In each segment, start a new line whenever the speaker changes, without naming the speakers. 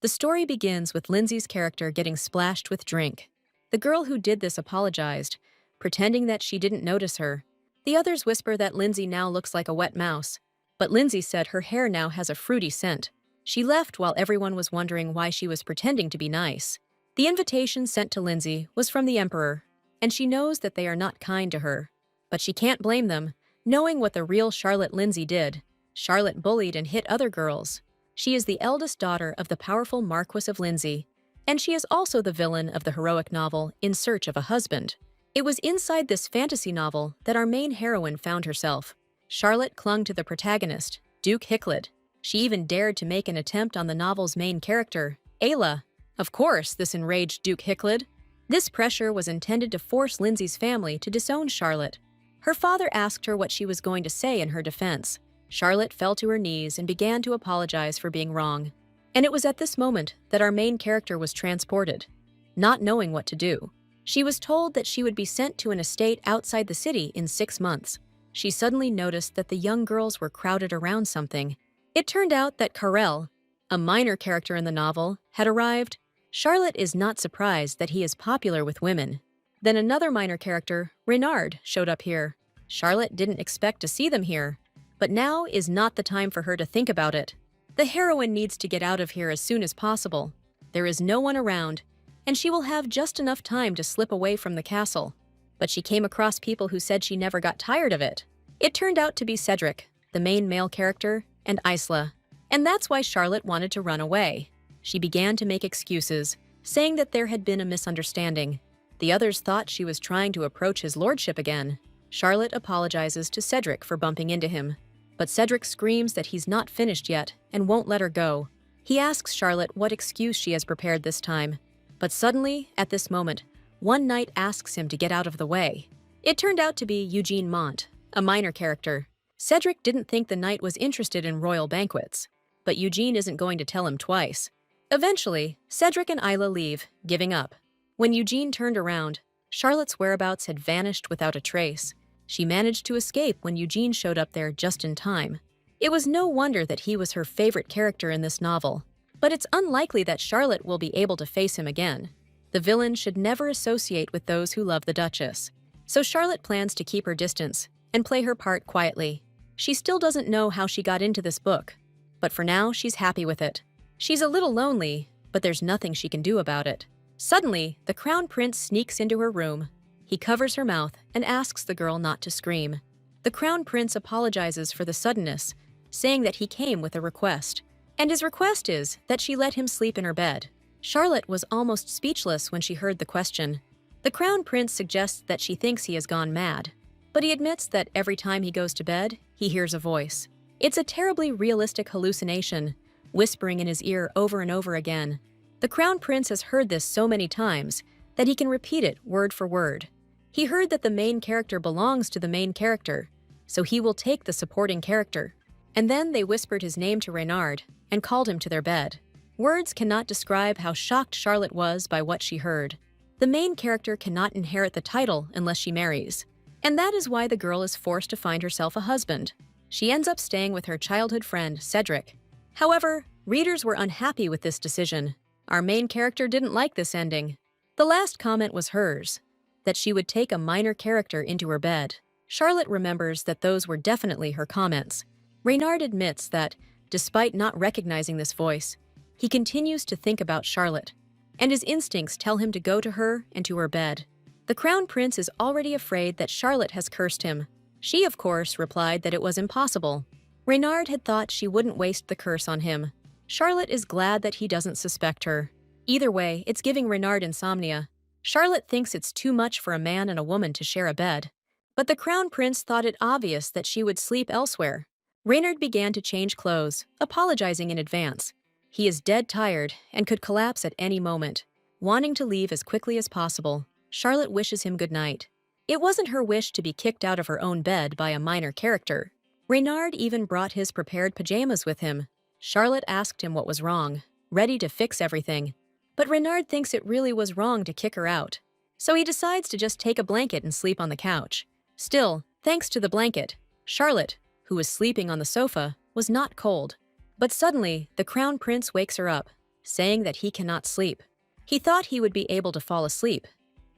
The story begins with Lindsay's character getting splashed with drink. The girl who did this apologized, pretending that she didn't notice her. The others whisper that Lindsay now looks like a wet mouse, but Lindsay said her hair now has a fruity scent. She left while everyone was wondering why she was pretending to be nice. The invitation sent to Lindsay was from the Emperor, and she knows that they are not kind to her. But she can't blame them, knowing what the real Charlotte Lindsay did. Charlotte bullied and hit other girls. She is the eldest daughter of the powerful Marquis of Lindsay, and she is also the villain of the heroic novel In Search of a Husband. It was inside this fantasy novel that our main heroine found herself. Charlotte clung to the protagonist, Duke Hicklid. She even dared to make an attempt on the novel's main character, Ayla. Of course, this enraged Duke Hicklid. This pressure was intended to force Lindsay's family to disown Charlotte. Her father asked her what she was going to say in her defense. Charlotte fell to her knees and began to apologize for being wrong. And it was at this moment that our main character was transported. Not knowing what to do, she was told that she would be sent to an estate outside the city in 6 months. She suddenly noticed that the young girls were crowded around something. It turned out that Curiel, a minor character in the novel, had arrived. Charlotte is not surprised that he is popular with women. Then another minor character, Reynard, showed up here. Charlotte didn't expect to see them here, but now is not the time for her to think about it. The heroine needs to get out of here as soon as possible. There is no one around, and she will have just enough time to slip away from the castle. But she came across people who said she never got tired of it. It turned out to be Cedric, the main male character, and Isla. And that's why Charlotte wanted to run away. She began to make excuses, saying that there had been a misunderstanding. The others thought she was trying to approach his lordship again. Charlotte apologizes to Cedric for bumping into him. But Cedric screams that he's not finished yet and won't let her go. He asks Charlotte what excuse she has prepared this time. But suddenly, at this moment, one knight asks him to get out of the way. It turned out to be Eugene Mont, a minor character. Cedric didn't think the knight was interested in royal banquets, but Eugene isn't going to tell him twice. Eventually, Cedric and Isla leave, giving up. When Eugene turned around, Charlotte's whereabouts had vanished without a trace. She managed to escape when Eugene showed up there just in time. It was no wonder that he was her favorite character in this novel, but it's unlikely that Charlotte will be able to face him again. The villain should never associate with those who love the Duchess, so Charlotte plans to keep her distance and play her part quietly. She still doesn't know how she got into this book, but for now she's happy with it. She's a little lonely, but there's nothing she can do about it. Suddenly, the Crown Prince sneaks into her room. He covers her mouth and asks the girl not to scream. The Crown Prince apologizes for the suddenness, saying that he came with a request. And his request is that she let him sleep in her bed. Charlotte was almost speechless when she heard the question. The Crown Prince suggests that she thinks he has gone mad, but he admits that every time he goes to bed, he hears a voice. It's a terribly realistic hallucination, whispering in his ear over and over again. The Crown Prince has heard this so many times that he can repeat it word for word. He heard that the main character belongs to the main character, so he will take the supporting character. And then they whispered his name to Reynard and called him to their bed. Words cannot describe how shocked Charlotte was by what she heard. The main character cannot inherit the title unless she marries, and that is why the girl is forced to find herself a husband. She ends up staying with her childhood friend, Cedric. However, readers were unhappy with this decision. Our main character didn't like this ending. The last comment was hers, that she would take a minor character into her bed. Charlotte remembers that those were definitely her comments. Reynard admits that, despite not recognizing this voice, he continues to think about Charlotte, and his instincts tell him to go to her and to her bed. The Crown Prince is already afraid that Charlotte has cursed him. She, of course, replied that it was impossible. Reynard had thought she wouldn't waste the curse on him. Charlotte is glad that he doesn't suspect her. Either way, it's giving Reynard insomnia. Charlotte thinks it's too much for a man and a woman to share a bed. But the Crown Prince thought it obvious that she would sleep elsewhere. Reynard began to change clothes, apologizing in advance. He is dead tired and could collapse at any moment. Wanting to leave as quickly as possible, Charlotte wishes him good night. It wasn't her wish to be kicked out of her own bed by a minor character. Reynard even brought his prepared pajamas with him. Charlotte asked him what was wrong, ready to fix everything. But Reynard thinks it really was wrong to kick her out. So he decides to just take a blanket and sleep on the couch. Still, thanks to the blanket, Charlotte, who was sleeping on the sofa, was not cold. But suddenly, the Crown Prince wakes her up. saying that he cannot sleep. He thought he would be able to fall asleep,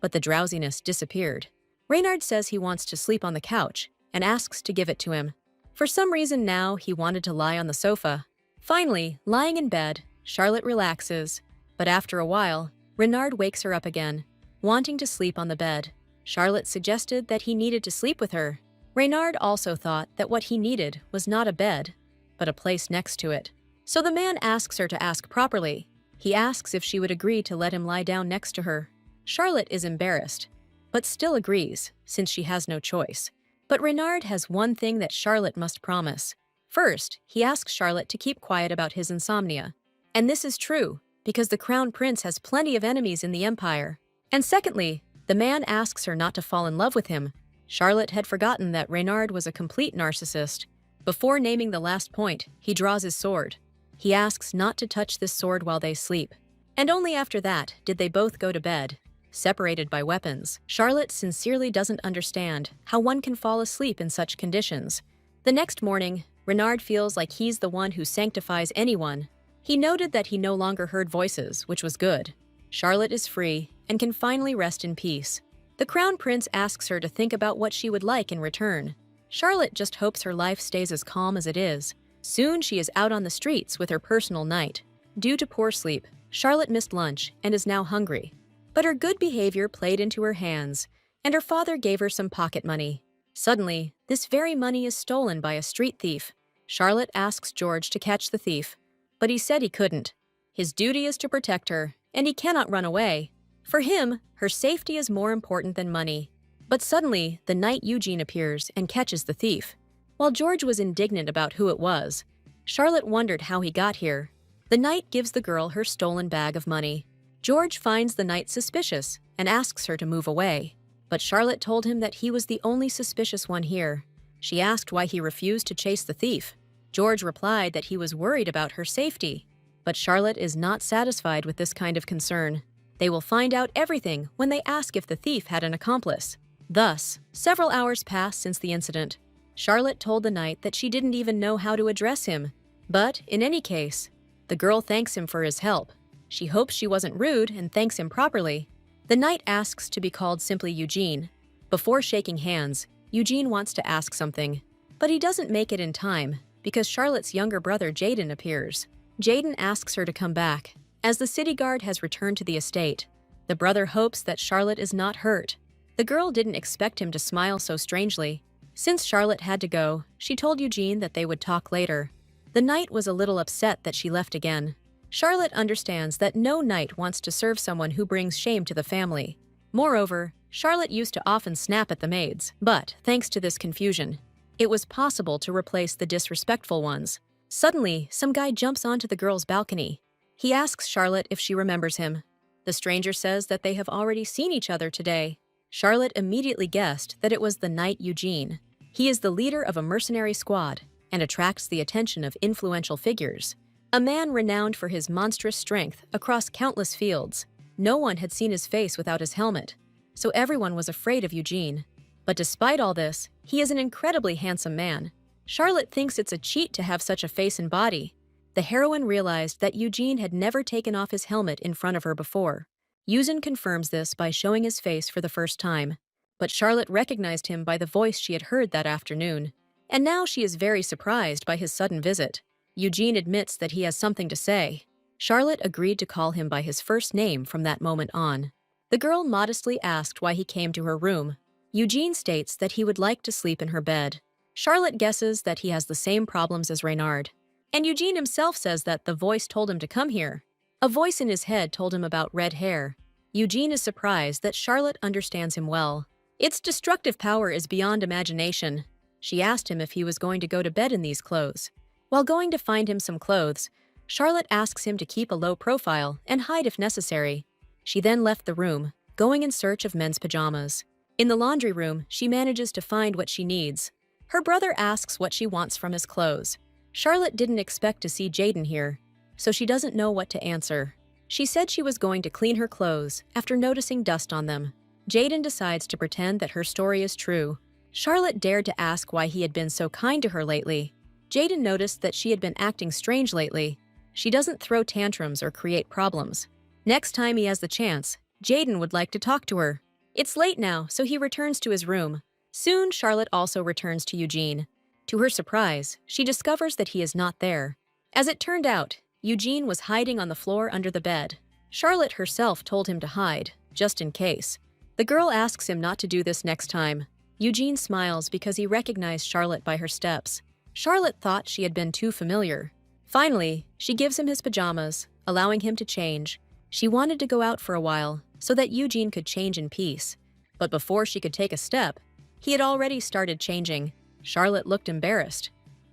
but the drowsiness disappeared. Reynard says he wants to sleep on the couch and asks to give it to him. For some reason now, he wanted to lie on the sofa. Finally, lying in bed, Charlotte relaxes, but after a while, Reynard wakes her up again, wanting to sleep on the bed. Charlotte suggested that he needed to sleep with her. Reynard also thought that what he needed was not a bed, but a place next to it. So the man asks her to ask properly. He asks if she would agree to let him lie down next to her. Charlotte is embarrassed, but still agrees, since she has no choice. But Reynard has one thing that Charlotte must promise. First, he asks Charlotte to keep quiet about his insomnia. And this is true, because the Crown Prince has plenty of enemies in the Empire. And secondly, the man asks her not to fall in love with him. Charlotte had forgotten that Reynard was a complete narcissist. Before naming the last point, he draws his sword. He asks not to touch this sword while they sleep. And only after that did they both go to bed, separated by weapons. Charlotte sincerely doesn't understand how one can fall asleep in such conditions. The next morning, Reynard feels like he's the one who sanctifies anyone. He noted that he no longer heard voices, which was good. Charlotte is free and can finally rest in peace. The Crown Prince asks her to think about what she would like in return. Charlotte just hopes her life stays as calm as it is. Soon she is out on the streets with her personal knight. Due to poor sleep, Charlotte missed lunch and is now hungry. But her good behavior played into her hands, and her father gave her some pocket money. Suddenly, this very money is stolen by a street thief. Charlotte asks George to catch the thief, but he said he couldn't. His duty is to protect her, and he cannot run away. For him, her safety is more important than money. But suddenly, the knight Eugene appears and catches the thief. While George was indignant about who it was, Charlotte wondered how he got here. The knight gives the girl her stolen bag of money. George finds the knight suspicious and asks her to move away. But Charlotte told him that he was the only suspicious one here. She asked why he refused to chase the thief. George replied that he was worried about her safety. But Charlotte is not satisfied with this kind of concern. They will find out everything when they ask if the thief had an accomplice. Thus, several hours pass since the incident. Charlotte told the knight that she didn't even know how to address him. But, in any case, the girl thanks him for his help. She hopes she wasn't rude and thanks him properly. The knight asks to be called simply Eugene. Before shaking hands, Eugene wants to ask something. But he doesn't make it in time, because Charlotte's younger brother Jaden appears. Jaden asks her to come back, as the city guard has returned to the estate. The brother hopes that Charlotte is not hurt. The girl didn't expect him to smile so strangely. Since Charlotte had to go, she told Eugene that they would talk later. The knight was a little upset that she left again. Charlotte understands that no knight wants to serve someone who brings shame to the family. Moreover, Charlotte used to often snap at the maids, but thanks to this confusion, it was possible to replace the disrespectful ones. Suddenly, some guy jumps onto the girl's balcony. He asks Charlotte if she remembers him. The stranger says that they have already seen each other today. Charlotte immediately guessed that it was the knight Eugene. He is the leader of a mercenary squad and attracts the attention of influential figures. A man renowned for his monstrous strength across countless fields. No one had seen his face without his helmet, so everyone was afraid of Eugene. But despite all this, he is an incredibly handsome man. Charlotte thinks it's a cheat to have such a face and body. The heroine realized that Eugene had never taken off his helmet in front of her before. Eugene confirms this by showing his face for the first time. But Charlotte recognized him by the voice she had heard that afternoon. And now she is very surprised by his sudden visit. Eugene admits that he has something to say. Charlotte agreed to call him by his first name from that moment on. The girl modestly asked why he came to her room. Eugene states that he would like to sleep in her bed. Charlotte guesses that he has the same problems as Reynard. And Eugene himself says that the voice told him to come here. A voice in his head told him about red hair. Eugene is surprised that Charlotte understands him well. Its destructive power is beyond imagination. She asked him if he was going to go to bed in these clothes. While going to find him some clothes, Charlotte asks him to keep a low profile and hide if necessary. She then left the room, going in search of men's pajamas. In the laundry room, she manages to find what she needs. Her brother asks what she wants from his clothes. Charlotte didn't expect to see Jaden here, so she doesn't know what to answer. She said she was going to clean her clothes after noticing dust on them. Jaden decides to pretend that her story is true. Charlotte dared to ask why he had been so kind to her lately. Jaden noticed that she had been acting strange lately. She doesn't throw tantrums or create problems. Next time he has the chance, Jaden would like to talk to her. It's late now, so he returns to his room. Soon, Charlotte also returns to Eugene. To her surprise, she discovers that he is not there. As it turned out, Eugene was hiding on the floor under the bed. Charlotte herself told him to hide, just in case. The girl asks him not to do this next time. Eugene smiles because he recognized Charlotte by her steps. Charlotte thought she had been too familiar. Finally, she gives him his pajamas, allowing him to change. She wanted to go out for a while, so that Eugene could change in peace. But before she could take a step, he had already started changing. Charlotte looked embarrassed.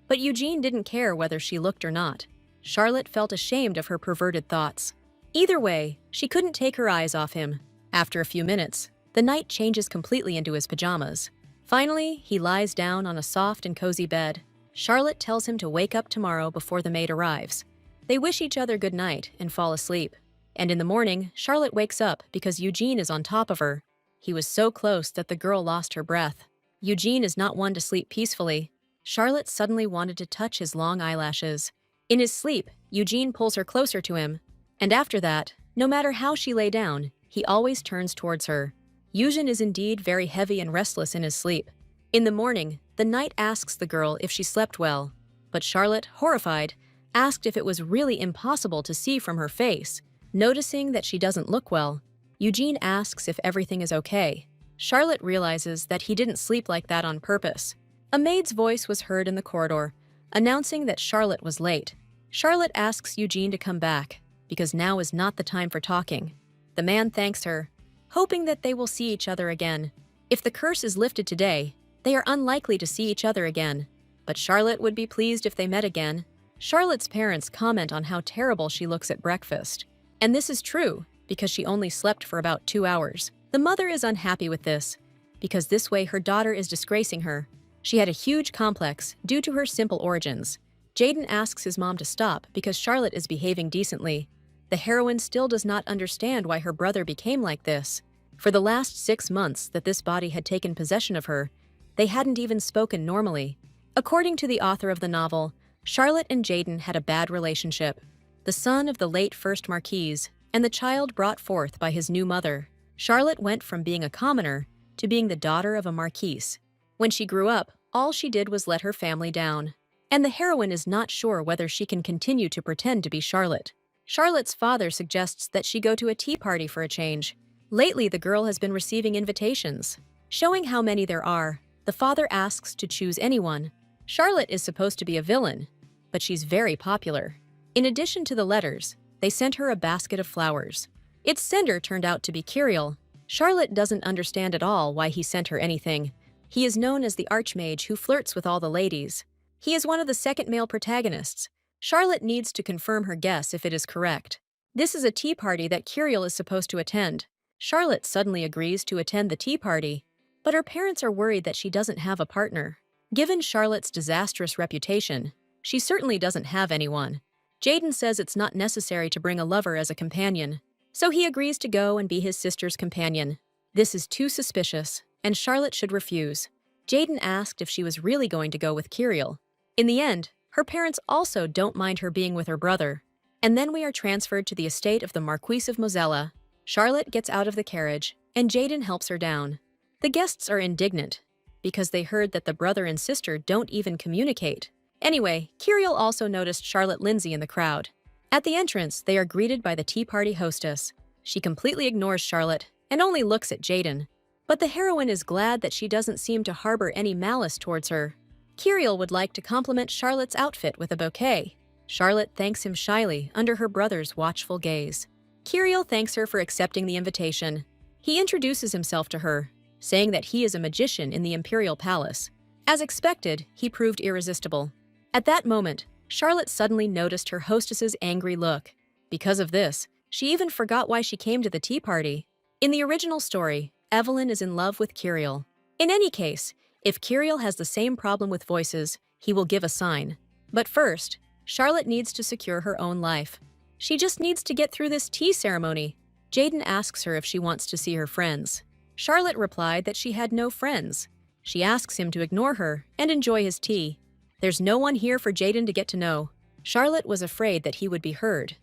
But Eugene didn't care whether she looked or not. Charlotte felt ashamed of her perverted thoughts. Either way, she couldn't take her eyes off him. After a few minutes, the knight changes completely into his pajamas. Finally, he lies down on a soft and cozy bed. Charlotte tells him to wake up tomorrow before the maid arrives. They wish each other good night and fall asleep. And in the morning, Charlotte wakes up because Eugene is on top of her. He was so close that the girl lost her breath. Eugene is not one to sleep peacefully. Charlotte suddenly wanted to touch his long eyelashes. In his sleep, Eugene pulls her closer to him. And after that, no matter how she lay down, he always turns towards her. Eugene is indeed very heavy and restless in his sleep. In the morning, the knight asks the girl if she slept well. But Charlotte, horrified, asked if it was really impossible to see from her face. Noticing that she doesn't look well, Eugene asks if everything is okay. Charlotte realizes that he didn't sleep like that on purpose. A maid's voice was heard in the corridor, announcing that Charlotte was late. Charlotte asks Eugene to come back, because now is not the time for talking. The man thanks her, hoping that they will see each other again. If the curse is lifted today, they are unlikely to see each other again. But Charlotte would be pleased if they met again. Charlotte's parents comment on how terrible she looks at breakfast. And this is true, because she only slept for about 2 hours. The mother is unhappy with this, because this way her daughter is disgracing her. She had a huge complex due to her simple origins. Jaden asks his mom to stop because Charlotte is behaving decently. The heroine still does not understand why her brother became like this. For the last 6 months that this body had taken possession of her, they hadn't even spoken normally. According to the author of the novel, Charlotte and Jaden had a bad relationship. The son of the late first Marquise, and the child brought forth by his new mother. Charlotte went from being a commoner to being the daughter of a marquise. When she grew up, all she did was let her family down. And the heroine is not sure whether she can continue to pretend to be Charlotte. Charlotte's father suggests that she go to a tea party for a change. Lately, the girl has been receiving invitations. Showing how many there are, the father asks to choose anyone. Charlotte is supposed to be a villain, but she's very popular. In addition to the letters, they sent her a basket of flowers. Its sender turned out to be Curiel. Charlotte doesn't understand at all why he sent her anything. He is known as the archmage who flirts with all the ladies. He is one of the second male protagonists. Charlotte needs to confirm her guess if it is correct. This is a tea party that Curiel is supposed to attend. Charlotte suddenly agrees to attend the tea party, but her parents are worried that she doesn't have a partner. Given Charlotte's disastrous reputation, she certainly doesn't have anyone. Jaden says it's not necessary to bring a lover as a companion, so he agrees to go and be his sister's companion. This is too suspicious, and Charlotte should refuse. Jaden asked if she was really going to go with Curiel. In the end, her parents also don't mind her being with her brother. And then we are transferred to the estate of the Marquise of Mosella. Charlotte gets out of the carriage, and Jaden helps her down. The guests are indignant, because they heard that the brother and sister don't even communicate. Anyway, Curiel also noticed Charlotte Lindsay in the crowd. At the entrance, they are greeted by the tea party hostess. She completely ignores Charlotte and only looks at Jaden. But the heroine is glad that she doesn't seem to harbor any malice towards her. Curiel would like to compliment Charlotte's outfit with a bouquet. Charlotte thanks him shyly under her brother's watchful gaze. Curiel thanks her for accepting the invitation. He introduces himself to her, saying that he is a magician in the imperial palace. As expected, he proved irresistible. At that moment, Charlotte suddenly noticed her hostess's angry look. Because of this, she even forgot why she came to the tea party. In the original story, Evelyn is in love with Curiel. In any case, if Curiel has the same problem with voices, he will give a sign. But first, Charlotte needs to secure her own life. She just needs to get through this tea ceremony. Jaden asks her if she wants to see her friends. Charlotte replied that she had no friends. She asks him to ignore her and enjoy his tea. There's no one here for Jaden to get to know. Charlotte was afraid that he would be heard.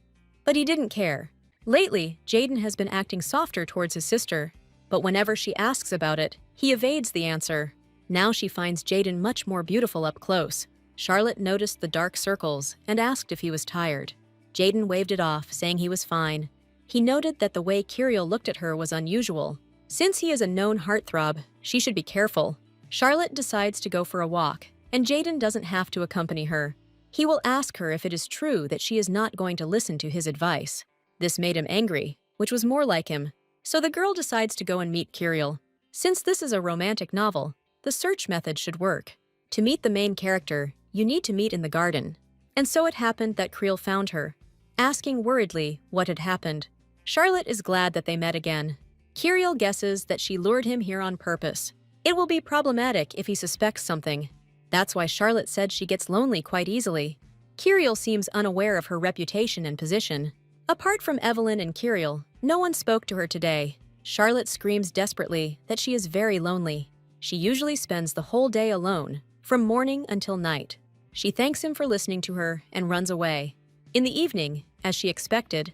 But he didn't care. Lately, Jaden has been acting softer towards his sister, but whenever she asks about it, he evades the answer. Now she finds Jaden much more beautiful up close. Charlotte noticed the dark circles and asked if he was tired. Jaden waved it off, saying he was fine. He noted that the way Curiel looked at her was unusual. Since he is a known heartthrob, she should be careful. Charlotte decides to go for a walk, and Jaden doesn't have to accompany her. He will ask her if it is true that she is not going to listen to his advice. This made him angry, which was more like him. So the girl decides to go and meet Curiel. Since this is a romantic novel, the search method should work. To meet the main character, you need to meet in the garden. And so it happened that Curiel found her, asking worriedly what had happened. Charlotte is glad that they met again. Curiel guesses that she lured him here on purpose. It will be problematic if he suspects something. That's why Charlotte said she gets lonely quite easily. Curiel seems unaware of her reputation and position. Apart from Evelyn and Curiel, no one spoke to her today. Charlotte screams desperately that she is very lonely. She usually spends the whole day alone, from morning until night. She thanks him for listening to her and runs away. In the evening, as she expected,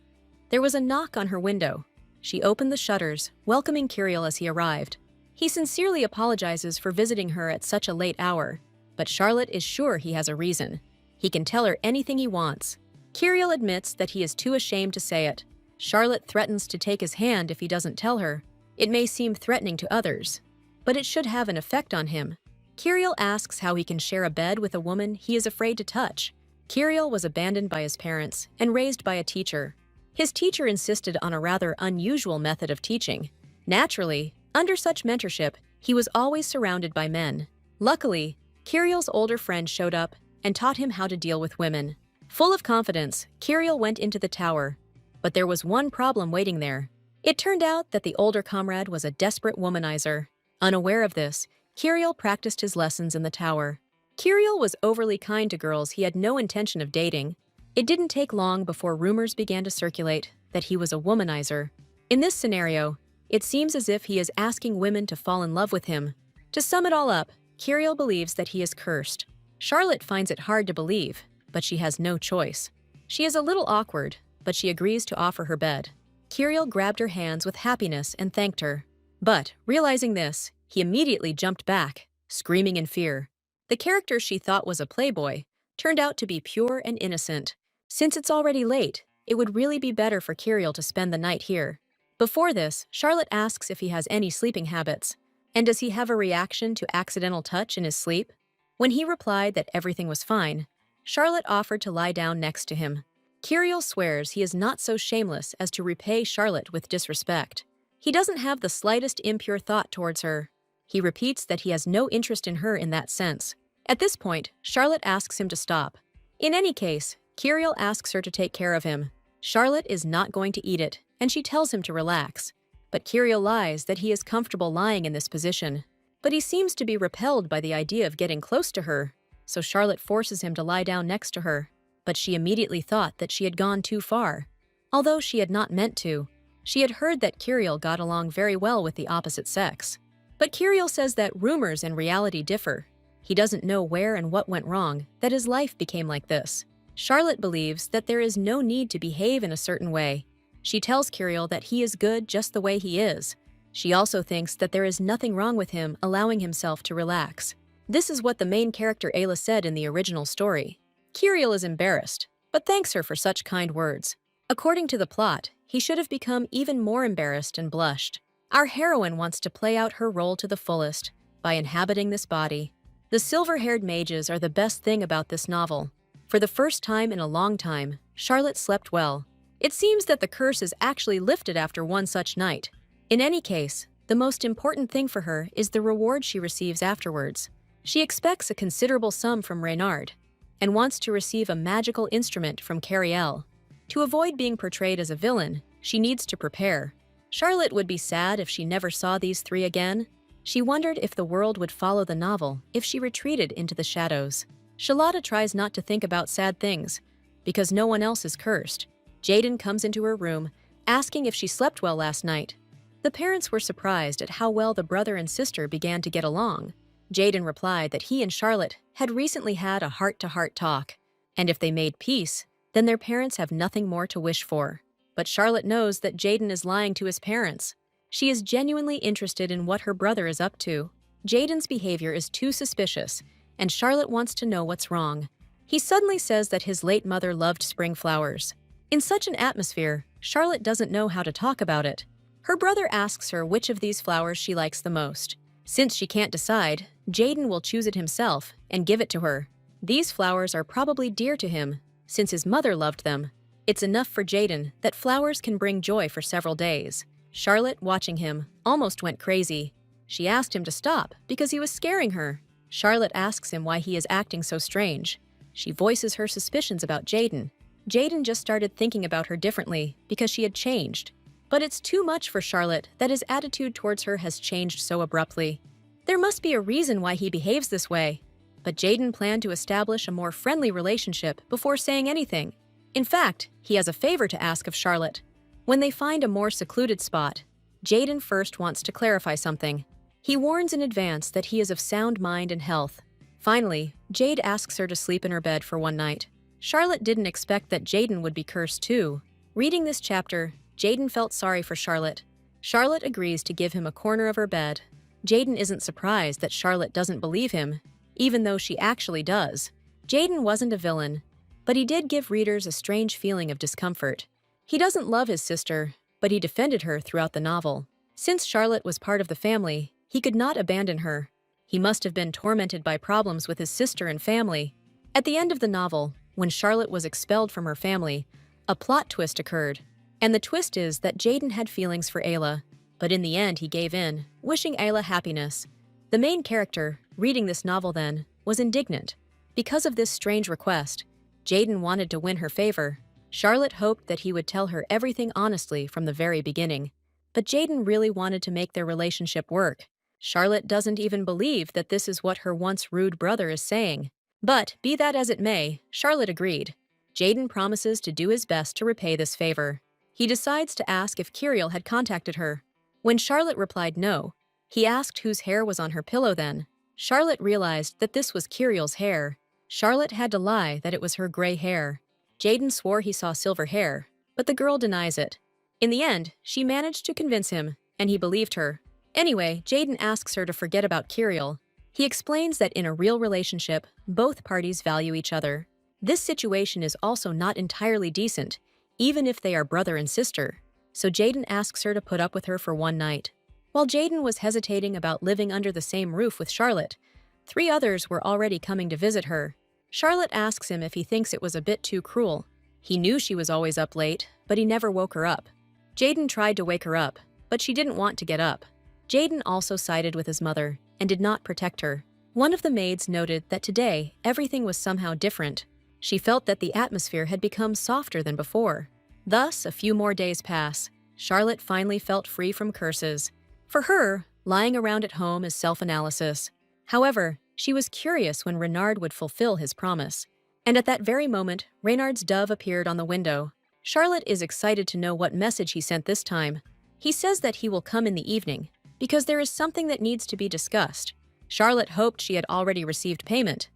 there was a knock on her window. She opened the shutters, welcoming Curiel as he arrived. He sincerely apologizes for visiting her at such a late hour, but Charlotte is sure he has a reason. He can tell her anything he wants. Curiel admits that he is too ashamed to say it. Charlotte threatens to take his hand if he doesn't tell her. It may seem threatening to others, but it should have an effect on him. Curiel asks how he can share a bed with a woman he is afraid to touch. Curiel was abandoned by his parents and raised by a teacher. His teacher insisted on a rather unusual method of teaching. Naturally, under such mentorship, he was always surrounded by men. Luckily, Curiel's older friend showed up and taught him how to deal with women. Full of confidence, Curiel went into the tower. But there was one problem waiting there. It turned out that the older comrade was a desperate womanizer. Unaware of this, Curiel practiced his lessons in the tower. Curiel was overly kind to girls he had no intention of dating. It didn't take long before rumors began to circulate that he was a womanizer. In this scenario, it seems as if he is asking women to fall in love with him. To sum it all up, Curiel believes that he is cursed. Charlotte finds it hard to believe, but she has no choice. She is a little awkward, but she agrees to offer her bed. Curiel grabbed her hands with happiness and thanked her. But, realizing this, he immediately jumped back, screaming in fear. The character she thought was a playboy turned out to be pure and innocent. Since it's already late, it would really be better for Curiel to spend the night here. Before this, Charlotte asks if he has any sleeping habits, and does he have a reaction to accidental touch in his sleep? When he replied that everything was fine, Charlotte offered to lie down next to him. Curiel swears he is not so shameless as to repay Charlotte with disrespect. He doesn't have the slightest impure thought towards her. He repeats that he has no interest in her in that sense. At this point, Charlotte asks him to stop. In any case, Curiel asks her to take care of him. Charlotte is not going to eat it, and she tells him to relax. But Curiel lies that he is comfortable lying in this position. But he seems to be repelled by the idea of getting close to her, so Charlotte forces him to lie down next to her. But she immediately thought that she had gone too far. Although she had not meant to, she had heard that Curiel got along very well with the opposite sex. But Curiel says that rumors and reality differ. He doesn't know where and what went wrong, that his life became like this. Charlotte believes that there is no need to behave in a certain way. She tells Curiel that he is good just the way he is. She also thinks that there is nothing wrong with him allowing himself to relax. This is what the main character Ayla said in the original story. Curiel is embarrassed, but thanks her for such kind words. According to the plot, he should have become even more embarrassed and blushed. Our heroine wants to play out her role to the fullest by inhabiting this body. The silver-haired mages are the best thing about this novel. For the first time in a long time, Charlotte slept well. It seems that the curse is actually lifted after one such night. In any case, the most important thing for her is the reward she receives afterwards. She expects a considerable sum from Reynard and wants to receive a magical instrument from Curiel. To avoid being portrayed as a villain, she needs to prepare. Charlotte would be sad if she never saw these three again. She wondered if the world would follow the novel if she retreated into the shadows. Charlotte tries not to think about sad things, because no one else is cursed. Jaden comes into her room, asking if she slept well last night. The parents were surprised at how well the brother and sister began to get along. Jaden replied that he and Charlotte had recently had a heart-to-heart talk. And if they made peace, then their parents have nothing more to wish for. But Charlotte knows that Jaden is lying to his parents. She is genuinely interested in what her brother is up to. Jaden's behavior is too suspicious, and Charlotte wants to know what's wrong. He suddenly says that his late mother loved spring flowers. In such an atmosphere, Charlotte doesn't know how to talk about it. Her brother asks her which of these flowers she likes the most. Since she can't decide, Jaden will choose it himself and give it to her. These flowers are probably dear to him, since his mother loved them. It's enough for Jaden that flowers can bring joy for several days. Charlotte, watching him, almost went crazy. She asked him to stop because he was scaring her. Charlotte asks him why he is acting so strange. She voices her suspicions about Jaden. Jaden just started thinking about her differently because she had changed. But it's too much for Charlotte that his attitude towards her has changed so abruptly. There must be a reason why he behaves this way. But Jaden planned to establish a more friendly relationship before saying anything. In fact, he has a favor to ask of Charlotte. When they find a more secluded spot, Jaden first wants to clarify something. He warns in advance that he is of sound mind and health. Finally, Jade asks her to sleep in her bed for one night. Charlotte didn't expect that Jaden would be cursed too. Reading this chapter, Jaden felt sorry for Charlotte. Charlotte agrees to give him a corner of her bed. Jaden isn't surprised that Charlotte doesn't believe him, even though she actually does. Jaden wasn't a villain, but he did give readers a strange feeling of discomfort. He doesn't love his sister, but he defended her throughout the novel. Since Charlotte was part of the family, he could not abandon her. He must have been tormented by problems with his sister and family. At the end of the novel, when Charlotte was expelled from her family, a plot twist occurred. And the twist is that Jaden had feelings for Ayla, but in the end he gave in, wishing Ayla happiness. The main character, reading this novel then, was indignant. Because of this strange request, Jaden wanted to win her favor. Charlotte hoped that he would tell her everything honestly from the very beginning. But Jaden really wanted to make their relationship work. Charlotte doesn't even believe that this is what her once rude brother is saying. But, be that as it may, Charlotte agreed. Jaden promises to do his best to repay this favor. He decides to ask if Curiel had contacted her. When Charlotte replied no, he asked whose hair was on her pillow then. Charlotte realized that this was Curiel's hair. Charlotte had to lie that it was her gray hair. Jaden swore he saw silver hair, but the girl denies it. In the end, she managed to convince him, and he believed her. Anyway, Jaden asks her to forget about Curiel. He explains that in a real relationship, both parties value each other. This situation is also not entirely decent, even if they are brother and sister. So Jaden asks her to put up with her for one night. While Jaden was hesitating about living under the same roof with Charlotte, 3 others were already coming to visit her. Charlotte asks him if he thinks it was a bit too cruel. He knew she was always up late, but he never woke her up. Jaden tried to wake her up, but she didn't want to get up. Jaden also sided with his mother and did not protect her. One of the maids noted that today everything was somehow different. She felt that the atmosphere had become softer than before. Thus, a few more days pass. Charlotte finally felt free from curses. For her, lying around at home is self-analysis. However, she was curious when Renard would fulfill his promise. And at that very moment, Renard's dove appeared on the window. Charlotte is excited to know what message he sent this time. He says that he will come in the evening, because there is something that needs to be discussed. Charlotte hoped she had already received payment.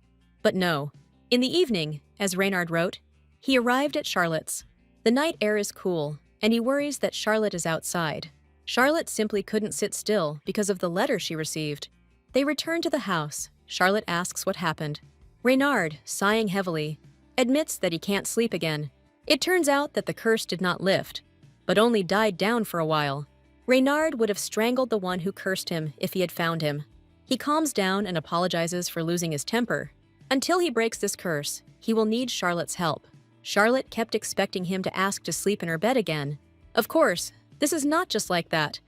But no. In the evening, as Renard wrote, he arrived at Charlotte's. The night air is cool, and he worries that Charlotte is outside. Charlotte simply couldn't sit still because of the letter she received. They return to the house. Charlotte asks what happened. Renard, sighing heavily, admits that he can't sleep again. It turns out that the curse did not lift, but only died down for a while. Renard would have strangled the one who cursed him if he had found him. He calms down and apologizes for losing his temper. Until he breaks this curse, he will need Charlotte's help. Charlotte kept expecting him to ask to sleep in her bed again. Of course, this is not just like that,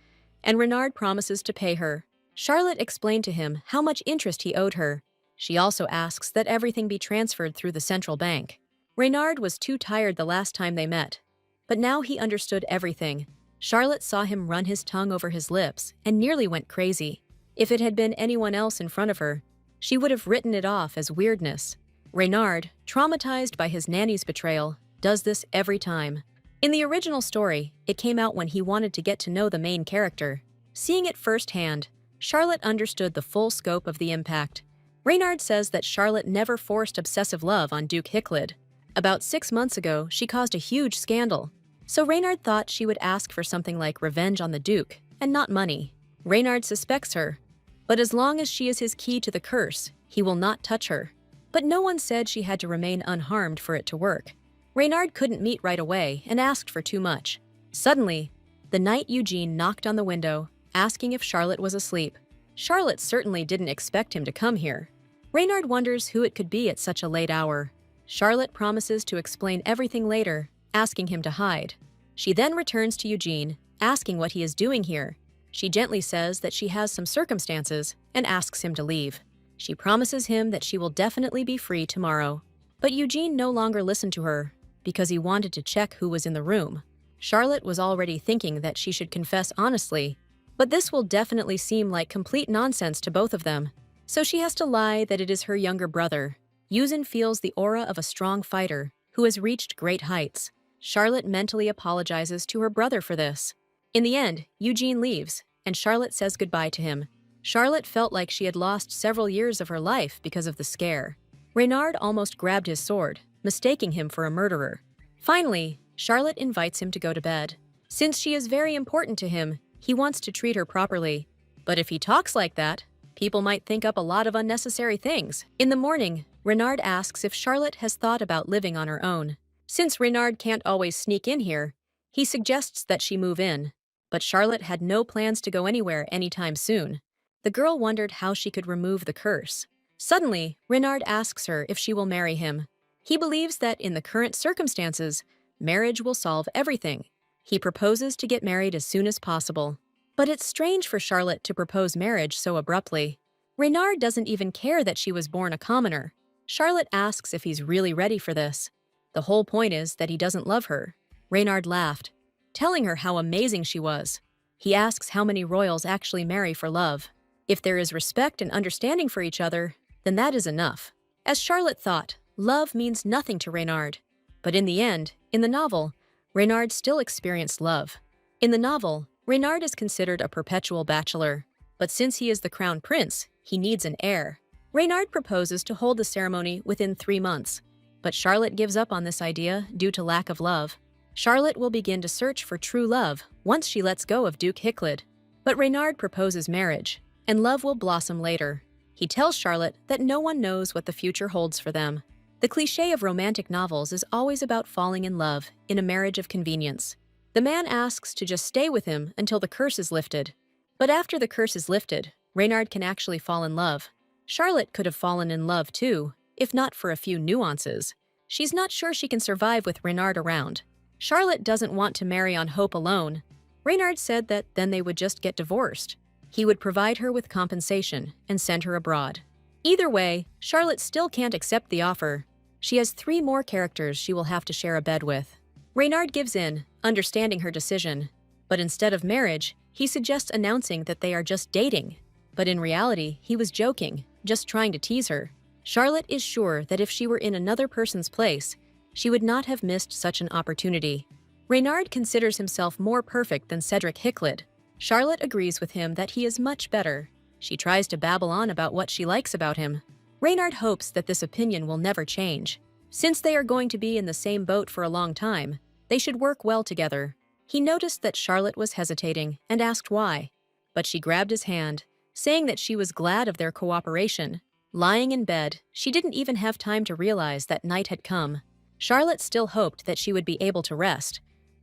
and Renard promises to pay her. Charlotte explained to him how much interest he owed her. She also asks that everything be transferred through the central bank. Renard was too tired the last time they met, but now he understood everything. Charlotte saw him run his tongue over his lips and nearly went crazy. If it had been anyone else in front of her, she would have written it off as weirdness. Renard, traumatized by his nanny's betrayal, does this every time. In the original story, it came out when he wanted to get to know the main character. Seeing it firsthand, Charlotte understood the full scope of the impact. Renard says that Charlotte never forced obsessive love on Duke Hicklid. About 6 months ago, she caused a huge scandal. So Reynard thought she would ask for something like revenge on the Duke, and not money. Reynard suspects her, but as long as she is his key to the curse, he will not touch her. But no one said she had to remain unharmed for it to work. Reynard couldn't meet right away and asked for too much. Suddenly, the night Eugene knocked on the window, asking if Charlotte was asleep. Charlotte certainly didn't expect him to come here. Reynard wonders who it could be at such a late hour. Charlotte promises to explain everything later, asking him to hide. She then returns to Eugene, asking what he is doing here. She gently says that she has some circumstances and asks him to leave. She promises him that she will definitely be free tomorrow. But Eugene no longer listened to her because he wanted to check who was in the room. Charlotte was already thinking that she should confess honestly, but this will definitely seem like complete nonsense to both of them. So she has to lie that it is her younger brother. Eugene feels the aura of a strong fighter who has reached great heights. Charlotte mentally apologizes to her brother for this. In the end, Eugene leaves, and Charlotte says goodbye to him. Charlotte felt like she had lost several years of her life because of the scare. Reynard almost grabbed his sword, mistaking him for a murderer. Finally, Charlotte invites him to go to bed. Since she is very important to him, he wants to treat her properly. But if he talks like that, people might think up a lot of unnecessary things. In the morning, Reynard asks if Charlotte has thought about living on her own. Since Reynard can't always sneak in here, he suggests that she move in. But Charlotte had no plans to go anywhere anytime soon. The girl wondered how she could remove the curse. Suddenly, Reynard asks her if she will marry him. He believes that in the current circumstances, marriage will solve everything. He proposes to get married as soon as possible. But it's strange for Charlotte to propose marriage so abruptly. Reynard doesn't even care that she was born a commoner. Charlotte asks if he's really ready for this. The whole point is that he doesn't love her. Reynard laughed, telling her how amazing she was. He asks how many royals actually marry for love. If there is respect and understanding for each other, then that is enough. As Charlotte thought, love means nothing to Reynard. But in the end, in the novel, Reynard still experienced love. In the novel, Reynard is considered a perpetual bachelor. But since he is the crown prince, he needs an heir. Reynard proposes to hold the ceremony within 3 months. But Charlotte gives up on this idea due to lack of love. Charlotte will begin to search for true love once she lets go of Duke Hicklid. But Reynard proposes marriage, and love will blossom later. He tells Charlotte that no one knows what the future holds for them. The cliché of romantic novels is always about falling in love in a marriage of convenience. The man asks to just stay with him until the curse is lifted. But after the curse is lifted, Reynard can actually fall in love. Charlotte could have fallen in love too, if not for a few nuances. She's not sure she can survive with Reynard around. Charlotte doesn't want to marry on hope alone. Reynard said that then they would just get divorced. He would provide her with compensation and send her abroad. Either way, Charlotte still can't accept the offer. She has 3 more characters she will have to share a bed with. Reynard gives in, understanding her decision. But instead of marriage, he suggests announcing that they are just dating. But in reality, he was joking, just trying to tease her. Charlotte is sure that if she were in another person's place, she would not have missed such an opportunity. Reynard considers himself more perfect than Cedric Hicklid. Charlotte agrees with him that he is much better. She tries to babble on about what she likes about him. Reynard hopes that this opinion will never change. Since they are going to be in the same boat for a long time, they should work well together. He noticed that Charlotte was hesitating and asked why. But she grabbed his hand, saying that she was glad of their cooperation. Lying in bed, she didn't even have time to realize that night had come. Charlotte still hoped that she would be able to rest.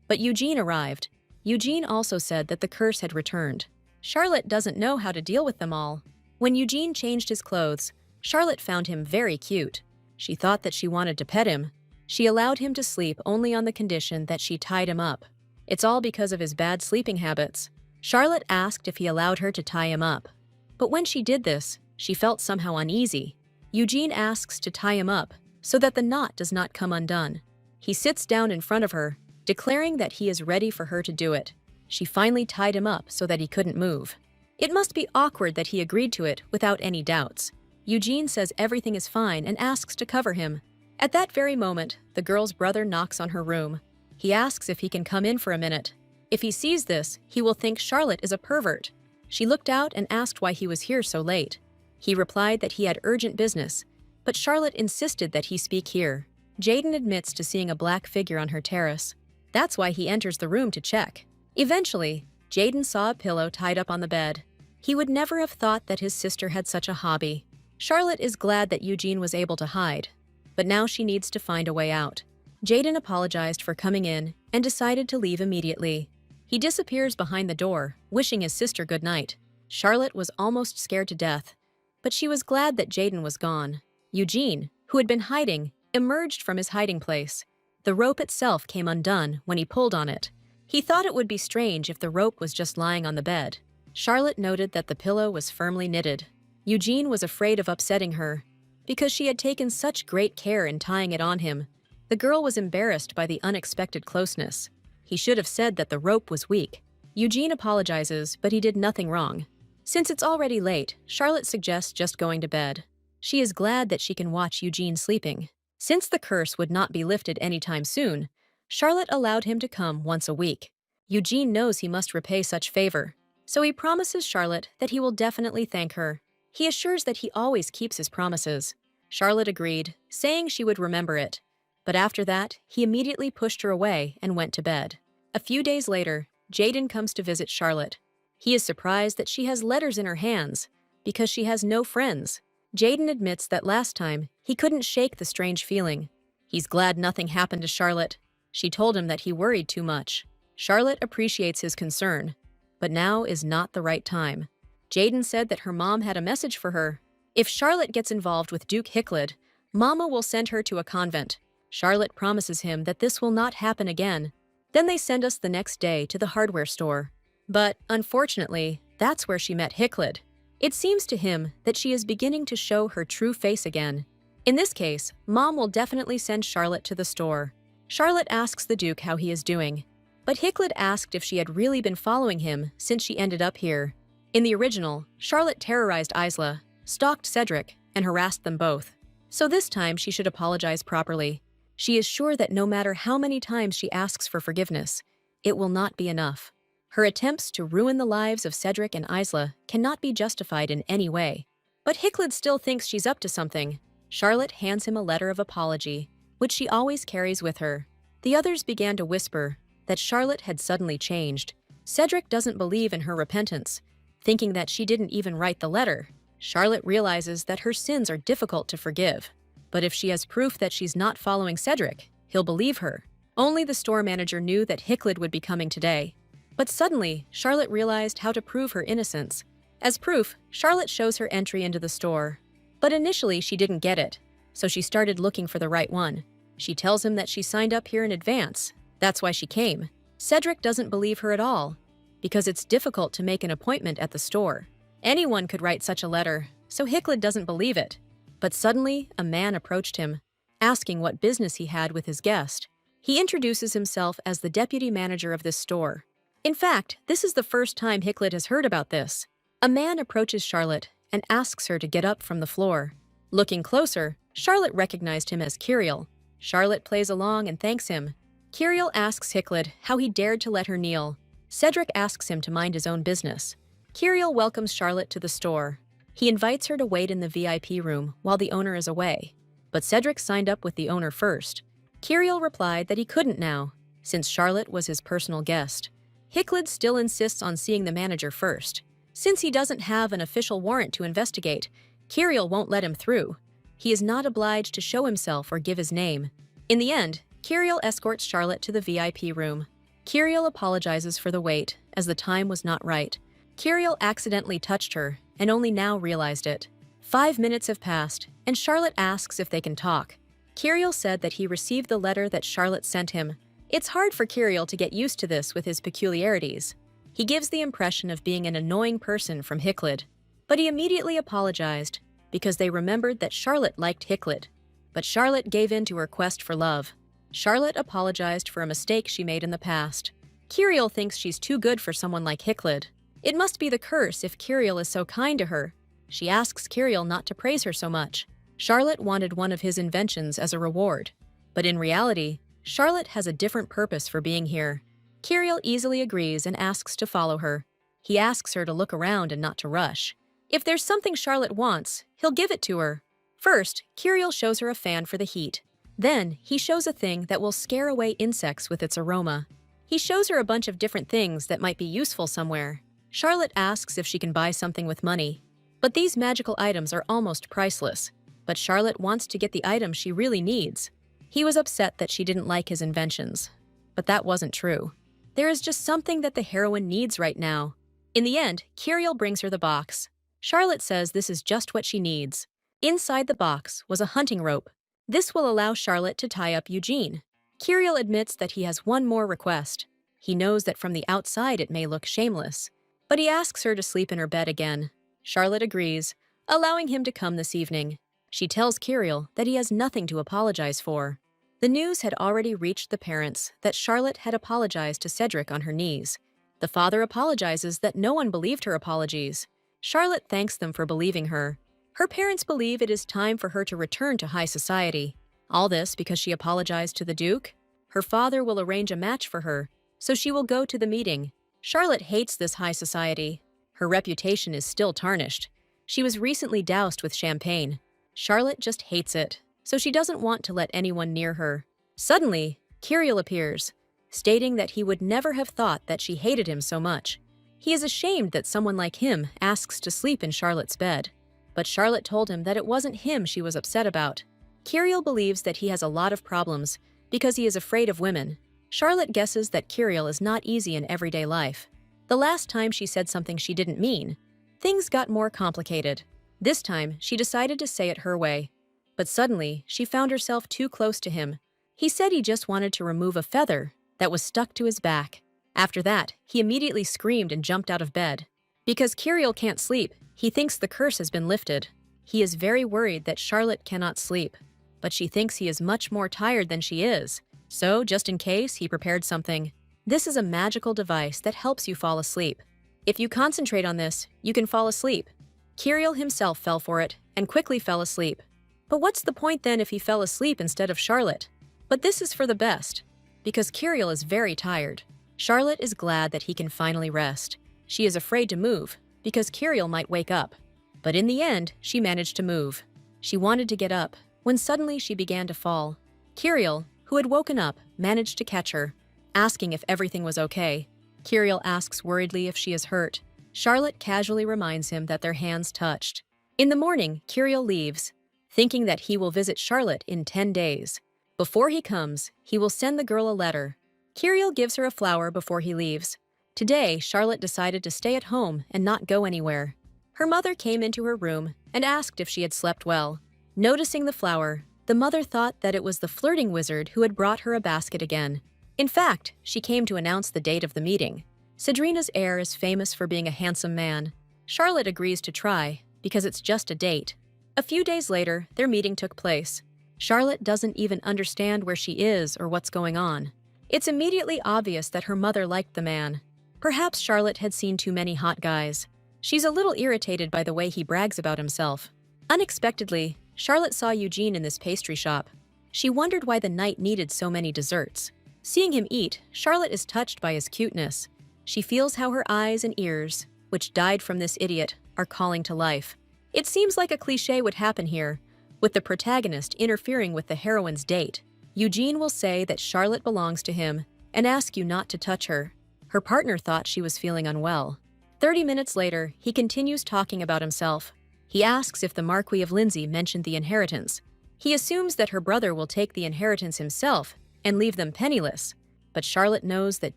But Eugene arrived. Eugene also said that the curse had returned. Charlotte doesn't know how to deal with them all. When Eugene changed his clothes, Charlotte found him very cute. She thought that she wanted to pet him. She allowed him to sleep only on the condition that she tied him up. It's all because of his bad sleeping habits. Charlotte asked if he allowed her to tie him up. But when she did this, she felt somehow uneasy. Eugene asks to tie him up so that the knot does not come undone. He sits down in front of her, declaring that he is ready for her to do it. She finally tied him up so that he couldn't move. It must be awkward that he agreed to it without any doubts. Eugene says everything is fine and asks to cover him. At that very moment, the girl's brother knocks on her room. He asks if he can come in for a minute. If he sees this, he will think Charlotte is a pervert. She looked out and asked why he was here so late. He replied that he had urgent business, but Charlotte insisted that he speak here. Jaden admits to seeing a black figure on her terrace. That's why he enters the room to check. Eventually, Jaden saw a pillow tied up on the bed. He would never have thought that his sister had such a hobby. Charlotte is glad that Eugene was able to hide, but now she needs to find a way out. Jaden apologized for coming in and decided to leave immediately. He disappears behind the door, wishing his sister good night. Charlotte was almost scared to death, but she was glad that Jaden was gone. Eugene, who had been hiding, emerged from his hiding place. The rope itself came undone when he pulled on it. He thought it would be strange if the rope was just lying on the bed. Charlotte noted that the pillow was firmly knitted. Eugene was afraid of upsetting her, because she had taken such great care in tying it on him. The girl was embarrassed by the unexpected closeness. He should have said that the rope was weak. Eugene apologizes, but he did nothing wrong. Since it's already late, Charlotte suggests just going to bed. She is glad that she can watch Eugene sleeping. Since the curse would not be lifted anytime soon, Charlotte allowed him to come once a week. Eugene knows he must repay such favor, so he promises Charlotte that he will definitely thank her. He assures that he always keeps his promises. Charlotte agreed, saying she would remember it. But after that, he immediately pushed her away and went to bed. A few days later, Jaden comes to visit Charlotte. He is surprised that she has letters in her hands, because she has no friends. Jaden admits that last time, he couldn't shake the strange feeling. He's glad nothing happened to Charlotte. She told him that he worried too much. Charlotte appreciates his concern, but now is not the right time. Jaden said that her mom had a message for her. If Charlotte gets involved with Duke Hicklid, Mama will send her to a convent. Charlotte promises him that this will not happen again. Then they send us the next day to the hardware store. But, unfortunately, that's where she met Hicklid. It seems to him that she is beginning to show her true face again. In this case, Mom will definitely send Charlotte to the store. Charlotte asks the Duke how he is doing, but Hicklid asked if she had really been following him since she ended up here. In the original, Charlotte terrorized Isla, stalked Cedric, and harassed them both. So this time she should apologize properly. She is sure that no matter how many times she asks for forgiveness, it will not be enough. Her attempts to ruin the lives of Cedric and Isla cannot be justified in any way. But Hicklid still thinks she's up to something. Charlotte hands him a letter of apology, which she always carries with her. The others began to whisper that Charlotte had suddenly changed. Cedric doesn't believe in her repentance, thinking that she didn't even write the letter. Charlotte realizes that her sins are difficult to forgive. But if she has proof that she's not following Cedric, he'll believe her. Only the store manager knew that Hicklid would be coming today. But suddenly, Charlotte realized how to prove her innocence. As proof, Charlotte shows her entry into the store. But initially, she didn't get it, so she started looking for the right one. She tells him that she signed up here in advance. That's why she came. Cedric doesn't believe her at all, because it's difficult to make an appointment at the store. Anyone could write such a letter, so Hicklid doesn't believe it. But suddenly, a man approached him, asking what business he had with his guest. He introduces himself as the deputy manager of this store. In fact, this is the first time Hicklid has heard about this. A man approaches Charlotte and asks her to get up from the floor. Looking closer, Charlotte recognized him as Curiel. Charlotte plays along and thanks him. Curiel asks Hicklid how he dared to let her kneel. Cedric asks him to mind his own business. Curiel welcomes Charlotte to the store. He invites her to wait in the VIP room while the owner is away. But Cedric signed up with the owner first. Curiel replied that he couldn't now, since Charlotte was his personal guest. Hicklid still insists on seeing the manager first. Since he doesn't have an official warrant to investigate, Curiel won't let him through. He is not obliged to show himself or give his name. In the end, Curiel escorts Charlotte to the VIP room. Curiel apologizes for the wait, as the time was not right. Curiel accidentally touched her, and only now realized it. 5 minutes have passed, and Charlotte asks if they can talk. Curiel said that he received the letter that Charlotte sent him. It's hard for Curiel to get used to this with his peculiarities. He gives the impression of being an annoying person from Hicklid, but he immediately apologized because they remembered that Charlotte liked Hicklid. But Charlotte gave in to her quest for love. Charlotte apologized for a mistake she made in the past. Curiel thinks she's too good for someone like Hicklid. It must be the curse if Curiel is so kind to her. She asks Curiel not to praise her so much. Charlotte wanted one of his inventions as a reward. But in reality, Charlotte has a different purpose for being here. Curiel easily agrees and asks to follow her. He asks her to look around and not to rush. If there's something Charlotte wants, he'll give it to her. First, Curiel shows her a fan for the heat. Then, he shows a thing that will scare away insects with its aroma. He shows her a bunch of different things that might be useful somewhere. Charlotte asks if she can buy something with money. But these magical items are almost priceless. But Charlotte wants to get the item she really needs. He was upset that she didn't like his inventions. But that wasn't true. There is just something that the heroine needs right now. In the end, Curiel brings her the box. Charlotte says this is just what she needs. Inside the box was a hunting rope. This will allow Charlotte to tie up Eugene. Curiel admits that he has one more request. He knows that from the outside it may look shameless, but he asks her to sleep in her bed again. Charlotte agrees, allowing him to come this evening. She tells Curiel that he has nothing to apologize for. The news had already reached the parents that Charlotte had apologized to Cedric on her knees. The father apologizes that no one believed her apologies. Charlotte thanks them for believing her. Her parents believe it is time for her to return to high society. All this because she apologized to the Duke? Her father will arrange a match for her, so she will go to the meeting. Charlotte hates this high society. Her reputation is still tarnished. She was recently doused with champagne. Charlotte just hates it, so she doesn't want to let anyone near her. Suddenly, Curiel appears, stating that he would never have thought that she hated him so much. He is ashamed that someone like him asks to sleep in Charlotte's bed. But Charlotte told him that it wasn't him she was upset about. Curiel believes that he has a lot of problems because he is afraid of women. Charlotte guesses that Curiel is not easy in everyday life. The last time she said something she didn't mean, things got more complicated. This time, she decided to say it her way. But suddenly, she found herself too close to him. He said he just wanted to remove a feather that was stuck to his back. After that, he immediately screamed and jumped out of bed. Because Curiel can't sleep, he thinks the curse has been lifted. He is very worried that Charlotte cannot sleep, but she thinks he is much more tired than she is. So, just in case, he prepared something. This is a magical device that helps you fall asleep. If you concentrate on this, you can fall asleep. Curiel himself fell for it and quickly fell asleep. But what's the point then if he fell asleep instead of Charlotte? But this is for the best, because Curiel is very tired. Charlotte is glad that he can finally rest. She is afraid to move, because Curiel might wake up. But in the end, she managed to move. She wanted to get up, when suddenly she began to fall. Curiel, who had woken up, managed to catch her, asking if everything was okay. Curiel asks worriedly if she is hurt. Charlotte casually reminds him that their hands touched. In the morning, Curiel leaves, thinking that he will visit Charlotte in 10 days. Before he comes, he will send the girl a letter. Curiel gives her a flower before he leaves. Today, Charlotte decided to stay at home and not go anywhere. Her mother came into her room and asked if she had slept well. Noticing the flower, the mother thought that it was the flirting wizard who had brought her a basket again. In fact, she came to announce the date of the meeting. Cedrina's heir is famous for being a handsome man. Charlotte agrees to try, because it's just a date. A few days later, their meeting took place. Charlotte doesn't even understand where she is or what's going on. It's immediately obvious that her mother liked the man. Perhaps Charlotte had seen too many hot guys. She's a little irritated by the way he brags about himself. Unexpectedly, Charlotte saw Eugene in this pastry shop. She wondered why the knight needed so many desserts. Seeing him eat, Charlotte is touched by his cuteness. She feels how her eyes and ears, which died from this idiot, are calling to life. It seems like a cliché would happen here, with the protagonist interfering with the heroine's date. Eugene will say that Charlotte belongs to him and ask you not to touch her. Her partner thought she was feeling unwell. 30 minutes later, he continues talking about himself. He asks if the Marquis of Lindsay mentioned the inheritance. He assumes that her brother will take the inheritance himself and leave them penniless. But Charlotte knows that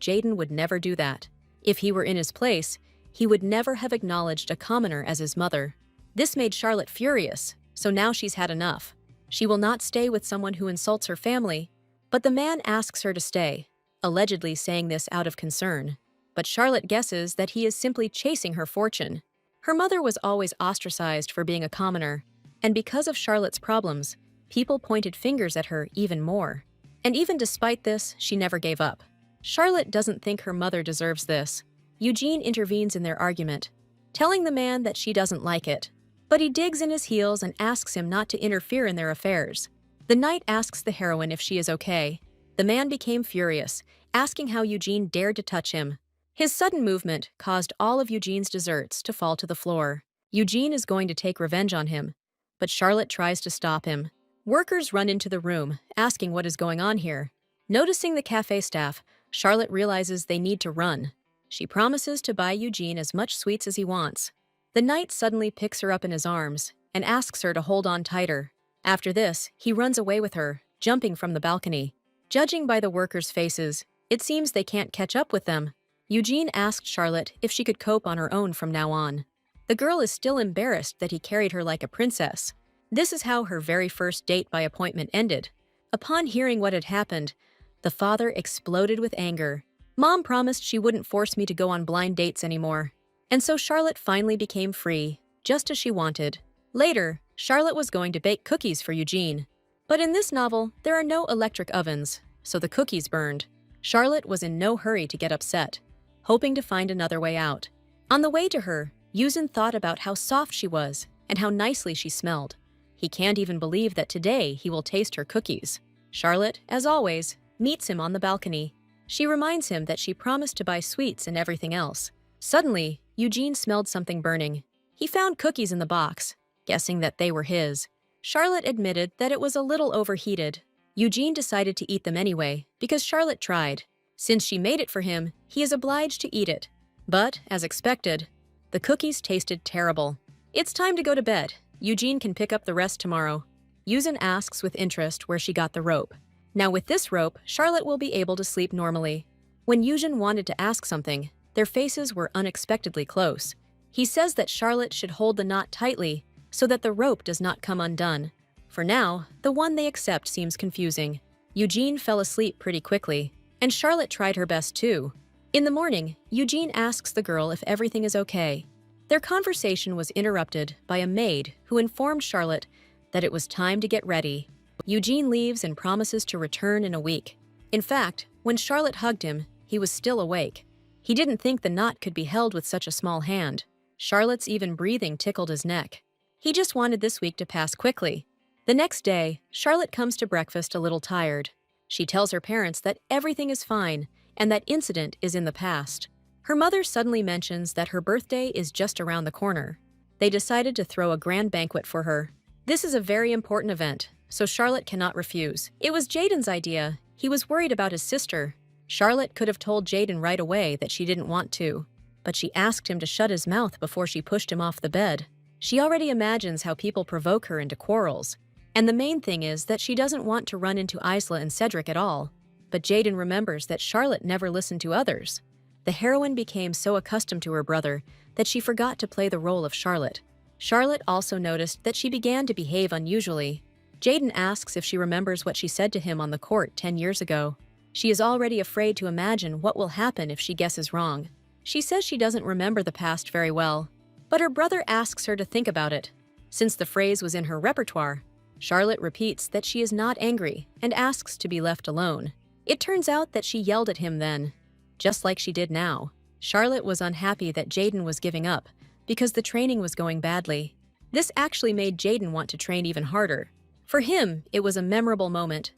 Jaden would never do that. If he were in his place, he would never have acknowledged a commoner as his mother. This made Charlotte furious, so now she's had enough. She will not stay with someone who insults her family, but the man asks her to stay, allegedly saying this out of concern. But Charlotte guesses that he is simply chasing her fortune. Her mother was always ostracized for being a commoner, and because of Charlotte's problems, people pointed fingers at her even more. And even despite this, she never gave up. Charlotte doesn't think her mother deserves this. Eugene intervenes in their argument, telling the man that she doesn't like it. But he digs in his heels and asks him not to interfere in their affairs. The knight asks the heroine if she is okay. The man became furious, asking how Eugene dared to touch him. His sudden movement caused all of Eugene's desserts to fall to the floor. Eugene is going to take revenge on him, but Charlotte tries to stop him. Workers run into the room, asking what is going on here. Noticing the cafe staff, Charlotte realizes they need to run. She promises to buy Eugene as much sweets as he wants. The knight suddenly picks her up in his arms and asks her to hold on tighter. After this, he runs away with her, jumping from the balcony. Judging by the workers' faces, it seems they can't catch up with them. Eugene asked Charlotte if she could cope on her own from now on. The girl is still embarrassed that he carried her like a princess. This is how her very first date by appointment ended. Upon hearing what had happened, the father exploded with anger. Mom promised she wouldn't force me to go on blind dates anymore. And so Charlotte finally became free, just as she wanted. Later, Charlotte was going to bake cookies for Eugene. But in this novel, there are no electric ovens, so the cookies burned. Charlotte was in no hurry to get upset, hoping to find another way out. On the way to her, Eugene thought about how soft she was and how nicely she smelled. He can't even believe that today he will taste her cookies. Charlotte, as always, meets him on the balcony. She reminds him that she promised to buy sweets and everything else. Suddenly, Eugene smelled something burning. He found cookies in the box, guessing that they were his. Charlotte admitted that it was a little overheated. Eugene decided to eat them anyway, because Charlotte tried. Since she made it for him, he is obliged to eat it. But, as expected, the cookies tasted terrible. It's time to go to bed. Eugene can pick up the rest tomorrow. Eugene asks with interest where she got the rope. Now with this rope, Charlotte will be able to sleep normally. When Eugene wanted to ask something, their faces were unexpectedly close. He says that Charlotte should hold the knot tightly so that the rope does not come undone. For now, the one they accept seems confusing. Eugene fell asleep pretty quickly, and Charlotte tried her best too. In the morning, Eugene asks the girl if everything is okay. Their conversation was interrupted by a maid who informed Charlotte that it was time to get ready. Eugene leaves and promises to return in a week. In fact, when Charlotte hugged him, he was still awake. He didn't think the knot could be held with such a small hand. Charlotte's even breathing tickled his neck. He just wanted this week to pass quickly. The next day, Charlotte comes to breakfast a little tired. She tells her parents that everything is fine and that incident is in the past. Her mother suddenly mentions that her birthday is just around the corner. They decided to throw a grand banquet for her. This is a very important event, so Charlotte cannot refuse. It was Jaden's idea. He was worried about his sister. Charlotte could have told Jaden right away that she didn't want to, but she asked him to shut his mouth before she pushed him off the bed. She already imagines how people provoke her into quarrels. And the main thing is that she doesn't want to run into Isla and Cedric at all. But Jaden remembers that Charlotte never listened to others. The heroine became so accustomed to her brother that she forgot to play the role of Charlotte. Charlotte also noticed that she began to behave unusually. Jaden asks if she remembers what she said to him on the court 10 years ago. She is already afraid to imagine what will happen if she guesses wrong. She says she doesn't remember the past very well, but her brother asks her to think about it. Since the phrase was in her repertoire, Charlotte repeats that she is not angry and asks to be left alone. It turns out that she yelled at him then, just like she did now. Charlotte was unhappy that Jaden was giving up because the training was going badly. This actually made Jaden want to train even harder. For him, it was a memorable moment,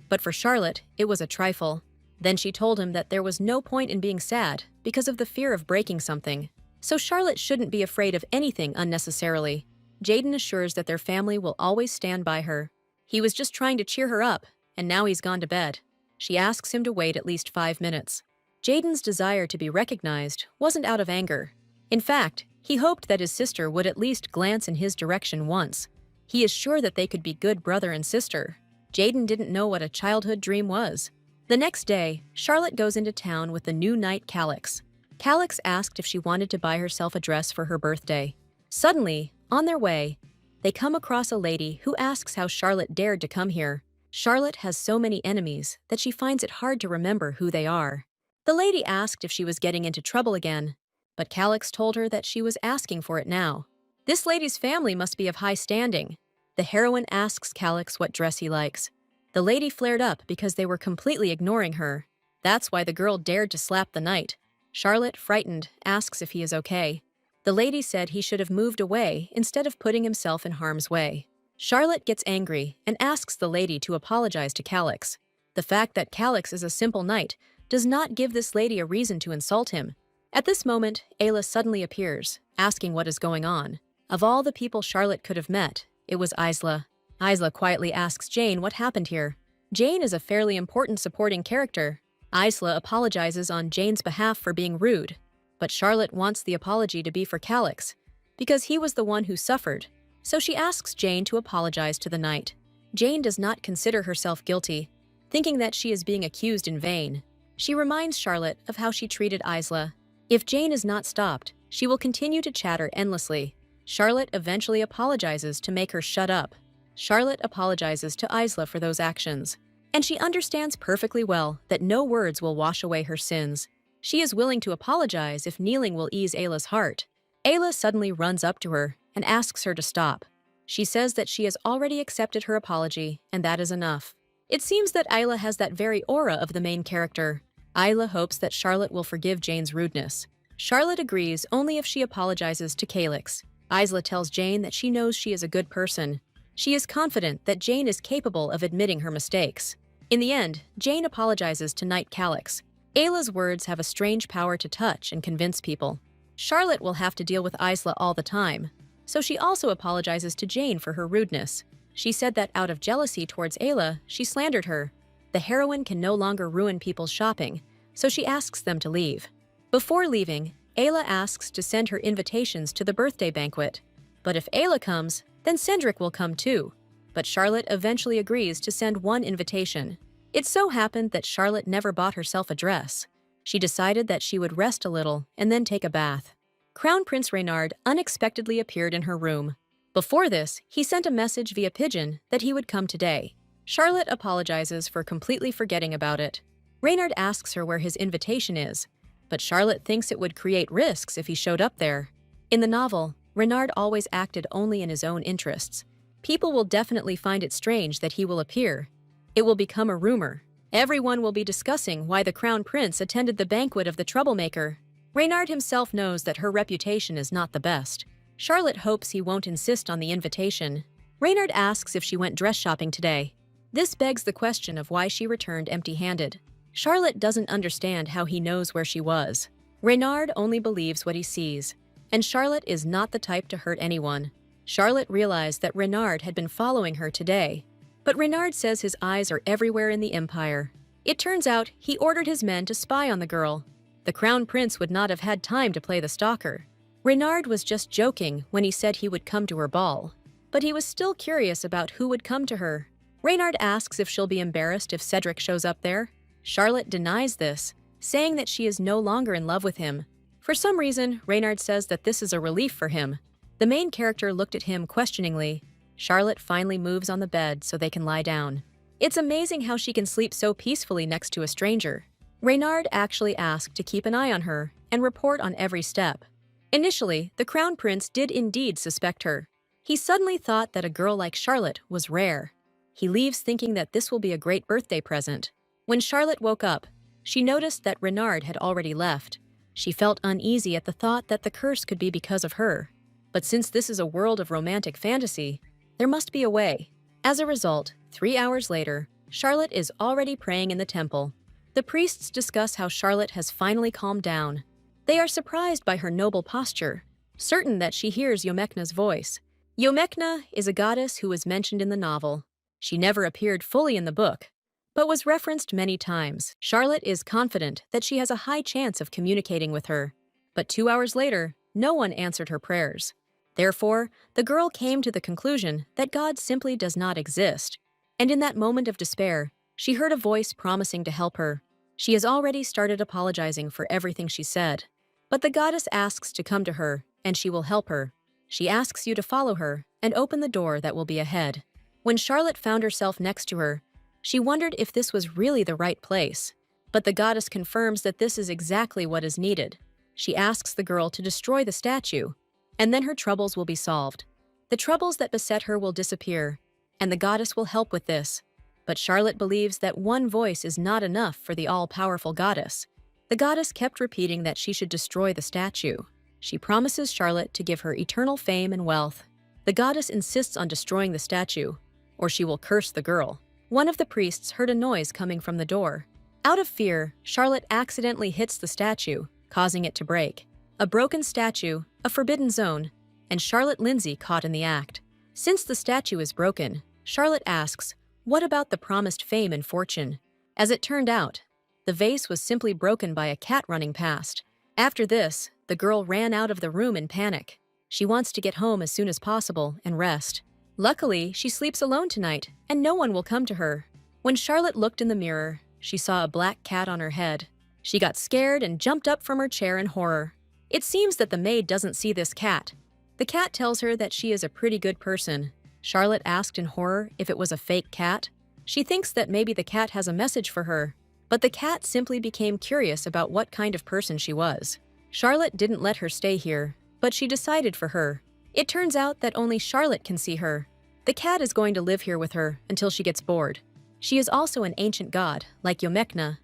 but for Charlotte, it was a trifle. Then she told him that there was no point in being sad because of the fear of breaking something. So Charlotte shouldn't be afraid of anything unnecessarily. Jaden assures that their family will always stand by her. He was just trying to cheer her up, and now he's gone to bed. She asks him to wait at least 5 minutes. Jaden's desire to be recognized wasn't out of anger. In fact, he hoped that his sister would at least glance in his direction once. He is sure that they could be good brother and sister. Jaden didn't know what a childhood dream was. The next day, Charlotte goes into town with the new knight Calix. Calix asked if she wanted to buy herself a dress for her birthday. Suddenly, on their way, they come across a lady who asks how Charlotte dared to come here. Charlotte has so many enemies that she finds it hard to remember who they are. The lady asked if she was getting into trouble again, but Calix told her that she was asking for it now. This lady's family must be of high standing. The heroine asks Calix what dress he likes. The lady flared up because they were completely ignoring her. That's why the girl dared to slap the knight. Charlotte, frightened, asks if he is okay. The lady said he should have moved away instead of putting himself in harm's way. Charlotte gets angry and asks the lady to apologize to Calix. The fact that Calix is a simple knight does not give this lady a reason to insult him. At this moment, Ayla suddenly appears, asking what is going on. Of all the people Charlotte could have met, it was Isla. Isla quietly asks Jane what happened here. Jane is a fairly important supporting character. Isla apologizes on Jane's behalf for being rude, but Charlotte wants the apology to be for Calix, because he was the one who suffered, so she asks Jane to apologize to the knight. Jane does not consider herself guilty, thinking that she is being accused in vain. She reminds Charlotte of how she treated Isla. If Jane is not stopped, she will continue to chatter endlessly. Charlotte eventually apologizes to make her shut up. Charlotte apologizes to Isla for those actions, and she understands perfectly well that no words will wash away her sins. She is willing to apologize if kneeling will ease Ayla's heart. Ayla suddenly runs up to her and asks her to stop. She says that she has already accepted her apology, and that is enough. It seems that Isla has that very aura of the main character. Isla hopes that Charlotte will forgive Jane's rudeness. Charlotte agrees only if she apologizes to Calix. Isla tells Jane that she knows she is a good person. She is confident that Jane is capable of admitting her mistakes. In the end, Jane apologizes to Knight Calix. Ayla's words have a strange power to touch and convince people. Charlotte will have to deal with Isla all the time, so she also apologizes to Jane for her rudeness. She said that out of jealousy towards Ayla, she slandered her. The heroine can no longer ruin people's shopping, so she asks them to leave. Before leaving, Ayla asks to send her invitations to the birthday banquet. But if Ayla comes, then Cendric will come too. But Charlotte eventually agrees to send one invitation. It so happened that Charlotte never bought herself a dress. She decided that she would rest a little and then take a bath. Crown Prince Reynard unexpectedly appeared in her room. Before this, he sent a message via pigeon that he would come today. Charlotte apologizes for completely forgetting about it. Reynard asks her where his invitation is, but Charlotte thinks it would create risks if he showed up there. In the novel, Reynard always acted only in his own interests. People will definitely find it strange that he will appear. It will become a rumor. Everyone will be discussing why the Crown Prince attended the banquet of the troublemaker. Reynard himself knows that her reputation is not the best. Charlotte hopes he won't insist on the invitation. Reynard asks if she went dress shopping today. This begs the question of why she returned empty-handed. Charlotte doesn't understand how he knows where she was. Reynard only believes what he sees, and Charlotte is not the type to hurt anyone. Charlotte realized that Reynard had been following her today, but Reynard says his eyes are everywhere in the Empire. It turns out he ordered his men to spy on the girl. The Crown Prince would not have had time to play the stalker. Reynard was just joking when he said he would come to her ball, but he was still curious about who would come to her. Reynard asks if she'll be embarrassed if Cedric shows up there. Charlotte denies this, saying that she is no longer in love with him. For some reason, Reynard says that this is a relief for him. The main character looked at him questioningly. Charlotte finally moves on the bed so they can lie down. It's amazing how she can sleep so peacefully next to a stranger. Reynard actually asked to keep an eye on her and report on every step. Initially, the Crown Prince did indeed suspect her. He suddenly thought that a girl like Charlotte was rare. He leaves thinking that this will be a great birthday present. When Charlotte woke up, she noticed that Reynard had already left. She felt uneasy at the thought that the curse could be because of her. But since this is a world of romantic fantasy, there must be a way. As a result, 3 hours later, Charlotte is already praying in the temple. The priests discuss how Charlotte has finally calmed down. They are surprised by her noble posture, certain that she hears Yomekna's voice. Yomekna is a goddess who was mentioned in the novel. She never appeared fully in the book, but was referenced many times. Charlotte is confident that she has a high chance of communicating with her. But 2 hours later, no one answered her prayers. Therefore, the girl came to the conclusion that God simply does not exist. And in that moment of despair, she heard a voice promising to help her. She has already started apologizing for everything she said. But the goddess asks to come to her, and she will help her. She asks you to follow her and open the door that will be ahead. When Charlotte found herself next to her, she wondered if this was really the right place. But the goddess confirms that this is exactly what is needed. She asks the girl to destroy the statue, and then her troubles will be solved. The troubles that beset her will disappear, and the goddess will help with this. But Charlotte believes that one voice is not enough for the all-powerful goddess. The goddess kept repeating that she should destroy the statue. She promises Charlotte to give her eternal fame and wealth. The goddess insists on destroying the statue, or she will curse the girl. One of the priests heard a noise coming from the door. Out of fear, Charlotte accidentally hits the statue, causing it to break. A broken statue, a forbidden zone, and Charlotte Lindsay caught in the act. Since the statue is broken, Charlotte asks, "What about the promised fame and fortune?" As it turned out, the vase was simply broken by a cat running past. After this, the girl ran out of the room in panic. She wants to get home as soon as possible and rest. Luckily, she sleeps alone tonight, and no one will come to her. When Charlotte looked in the mirror, she saw a black cat on her head. She got scared and jumped up from her chair in horror. It seems that the maid doesn't see this cat. The cat tells her that she is a pretty good person. Charlotte asked in horror if it was a fake cat. She thinks that maybe the cat has a message for her, but the cat simply became curious about what kind of person she was. Charlotte didn't let her stay here, but she decided for her. It turns out that only Charlotte can see her. The cat is going to live here with her until she gets bored. She is also an ancient god, like Yomekna,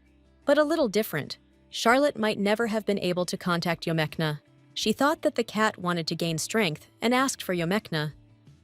but a little different. Charlotte might never have been able to contact Yomekna. She thought that the cat wanted to gain strength and asked for Yomekna.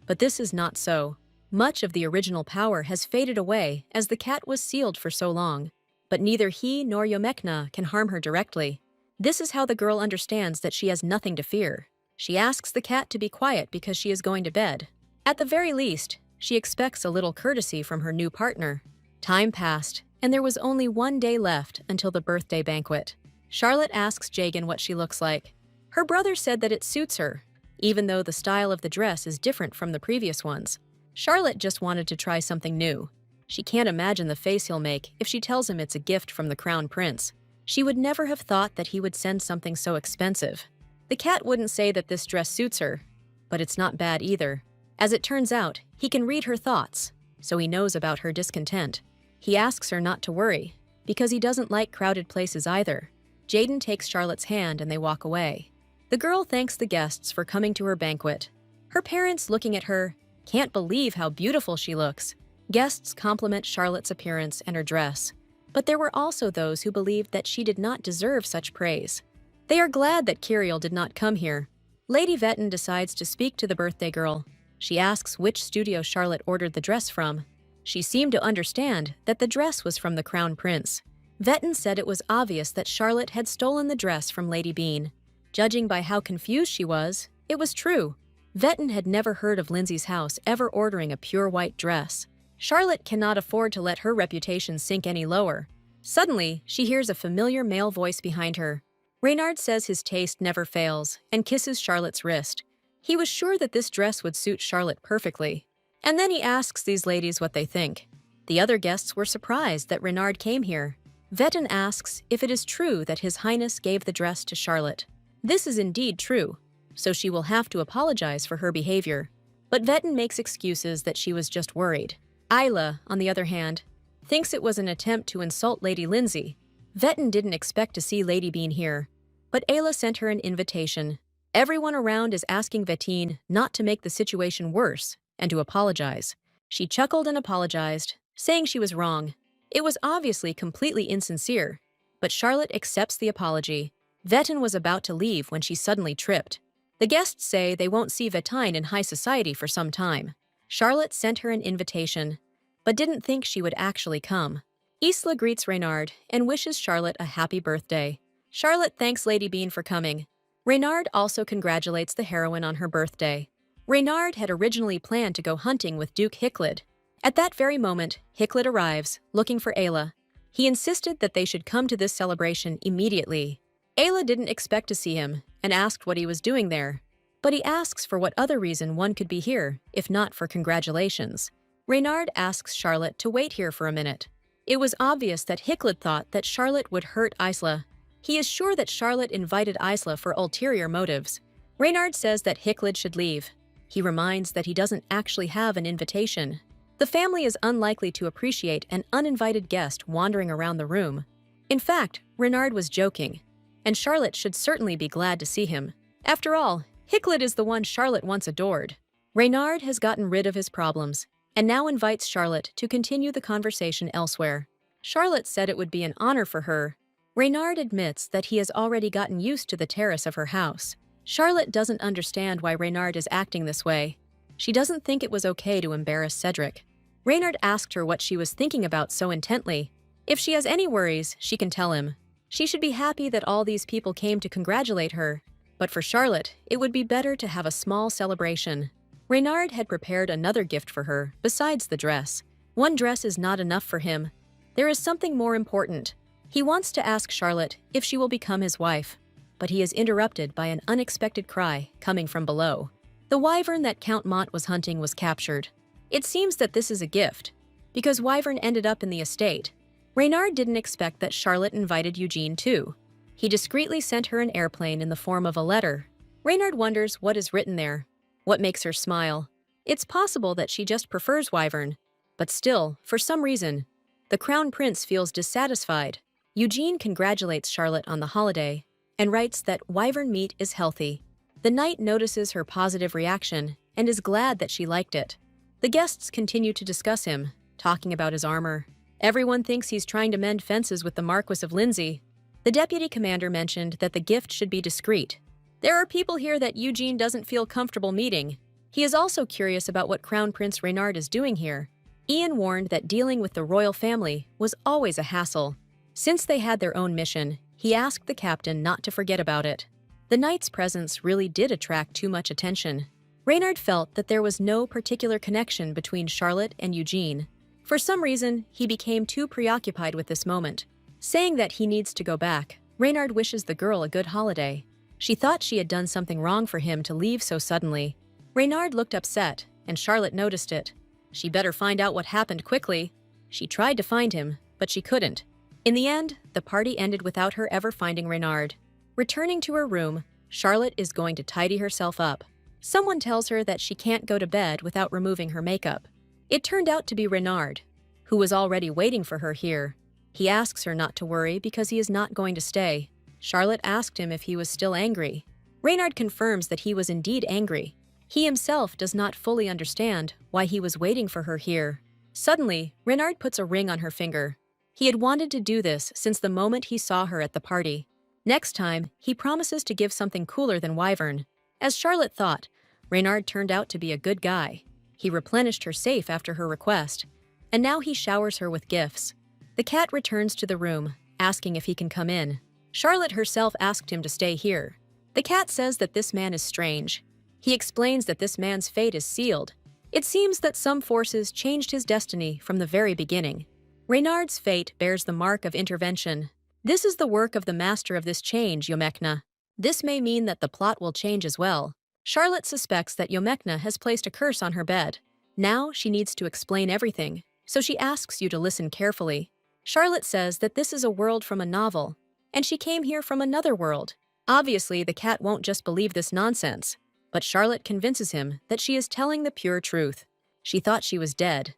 But this is not so. Much of the original power has faded away as the cat was sealed for so long. But neither he nor Yomekna can harm her directly. This is how the girl understands that she has nothing to fear. She asks the cat to be quiet because she is going to bed. At the very least, she expects a little courtesy from her new partner. Time passed, and there was only one day left until the birthday banquet. Charlotte asks Jagan what she looks like. Her brother said that it suits her, even though the style of the dress is different from the previous ones. Charlotte just wanted to try something new. She can't imagine the face he'll make if she tells him it's a gift from the crown prince. She would never have thought that he would send something so expensive. The cat wouldn't say that this dress suits her, but it's not bad either. As it turns out, he can read her thoughts, so he knows about her discontent. He asks her not to worry, because he doesn't like crowded places either. Jaden takes Charlotte's hand and they walk away. The girl thanks the guests for coming to her banquet. Her parents, looking at her, can't believe how beautiful she looks. Guests compliment Charlotte's appearance and her dress, but there were also those who believed that she did not deserve such praise. They are glad that Curiel did not come here. Lady Vetten decides to speak to the birthday girl. She asks which studio Charlotte ordered the dress from. She seemed to understand that the dress was from the crown prince. Vetten said it was obvious that Charlotte had stolen the dress from Lady Bean. Judging by how confused she was, it was true. Vetten had never heard of Lindsay's house ever ordering a pure white dress. Charlotte cannot afford to let her reputation sink any lower. Suddenly, she hears a familiar male voice behind her. Reynard says his taste never fails and kisses Charlotte's wrist. He was sure that this dress would suit Charlotte perfectly. And then he asks these ladies what they think. The other guests were surprised that Reynard came here. Vetten asks if it is true that His Highness gave the dress to Charlotte. This is indeed true, so she will have to apologize for her behavior. But Vetten makes excuses that she was just worried. Isla, on the other hand, thinks it was an attempt to insult Lady Lindsay. Vetten didn't expect to see Lady Bean here, but Ayla sent her an invitation. Everyone around is asking Vettine not to make the situation worse and to apologize. She chuckled and apologized, saying she was wrong. It was obviously completely insincere, but Charlotte accepts the apology. Vetten was about to leave when she suddenly tripped. The guests say they won't see Vettine in high society for some time. Charlotte sent her an invitation, but didn't think she would actually come. Isla greets Reynard and wishes Charlotte a happy birthday. Charlotte thanks Lady Bean for coming. Reynard also congratulates the heroine on her birthday. Reynard had originally planned to go hunting with Duke Hicklid. At that very moment, Hicklid arrives, looking for Ayla. He insisted that they should come to this celebration immediately. Ayla didn't expect to see him and asked what he was doing there. But he asks for what other reason one could be here, if not for congratulations. Reynard asks Charlotte to wait here for a minute. It was obvious that Hicklid thought that Charlotte would hurt Isla. He is sure that Charlotte invited Isla for ulterior motives. Reynard says that Hicklid should leave. He reminds that he doesn't actually have an invitation. The family is unlikely to appreciate an uninvited guest wandering around the room. In fact, Reynard was joking, and Charlotte should certainly be glad to see him. After all, Hicklid is the one Charlotte once adored. Reynard has gotten rid of his problems, and now invites Charlotte to continue the conversation elsewhere. Charlotte said it would be an honor for her. Reynard admits that he has already gotten used to the terrace of her house. Charlotte doesn't understand why Reynard is acting this way. She doesn't think it was okay to embarrass Cedric. Reynard asked her what she was thinking about so intently. If she has any worries, she can tell him. She should be happy that all these people came to congratulate her, but for Charlotte, it would be better to have a small celebration. Reynard had prepared another gift for her, besides the dress. One dress is not enough for him. There is something more important. He wants to ask Charlotte if she will become his wife, but he is interrupted by an unexpected cry coming from below. The wyvern that Count Mont was hunting was captured. It seems that this is a gift, because Wyvern ended up in the estate. Reynard didn't expect that Charlotte invited Eugene too. He discreetly sent her an airplane in the form of a letter. Reynard wonders what is written there. What makes her smile? It's possible that she just prefers Wyvern, but still, for some reason, the Crown Prince feels dissatisfied. Eugene congratulates Charlotte on the holiday and writes that Wyvern meat is healthy. The knight notices her positive reaction and is glad that she liked it. The guests continue to discuss him, talking about his armor. Everyone thinks he's trying to mend fences with the Marquis of Lindsay. The deputy commander mentioned that the gift should be discreet. There are people here that Eugene doesn't feel comfortable meeting. He is also curious about what Crown Prince Reynard is doing here. Ian warned that dealing with the royal family was always a hassle. Since they had their own mission, he asked the captain not to forget about it. The knight's presence really did attract too much attention. Reynard felt that there was no particular connection between Charlotte and Eugene. For some reason, he became too preoccupied with this moment. Saying that he needs to go back, Reynard wishes the girl a good holiday. She thought she had done something wrong for him to leave so suddenly. Reynard looked upset, and Charlotte noticed it. She better find out what happened quickly. She tried to find him, but she couldn't. In the end, the party ended without her ever finding Reynard. Returning to her room, Charlotte is going to tidy herself up. Someone tells her that she can't go to bed without removing her makeup. It turned out to be Reynard, who was already waiting for her here. He asks her not to worry because he is not going to stay. Charlotte asked him if he was still angry. Reynard confirms that he was indeed angry. He himself does not fully understand why he was waiting for her here. Suddenly, Reynard puts a ring on her finger. He had wanted to do this since the moment he saw her at the party. Next time, he promises to give something cooler than Wyvern. As Charlotte thought, Reynard turned out to be a good guy. He replenished her safe after her request, and now he showers her with gifts. The cat returns to the room, asking if he can come in. Charlotte herself asked him to stay here. The cat says that this man is strange. He explains that this man's fate is sealed. It seems that some forces changed his destiny from the very beginning. Reynard's fate bears the mark of intervention. This is the work of the master of this change, Yomekna. This may mean that the plot will change as well. Charlotte suspects that Yomekna has placed a curse on her bed. Now she needs to explain everything, so she asks you to listen carefully. Charlotte says that this is a world from a novel, and she came here from another world. Obviously, the cat won't just believe this nonsense, but Charlotte convinces him that she is telling the pure truth. She thought she was dead,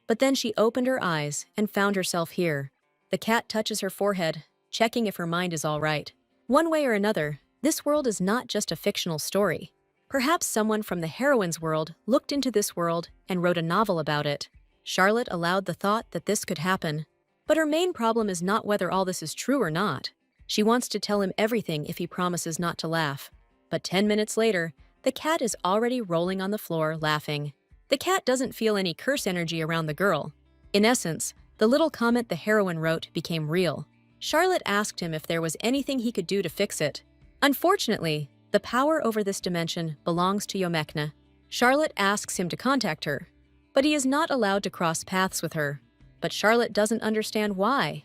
but then she opened her eyes and found herself here. The cat touches her forehead, checking if her mind is all right. One way or another, this world is not just a fictional story. Perhaps someone from the heroine's world looked into this world and wrote a novel about it. Charlotte allowed the thought that this could happen. But her main problem is not whether all this is true or not. She wants to tell him everything if he promises not to laugh. But 10 minutes later, the cat is already rolling on the floor, laughing. The cat doesn't feel any curse energy around the girl. In essence, the little comment the heroine wrote became real. Charlotte asked him if there was anything he could do to fix it. Unfortunately, the power over this dimension belongs to Yomekna. Charlotte asks him to contact her, but he is not allowed to cross paths with her. But Charlotte doesn't understand why,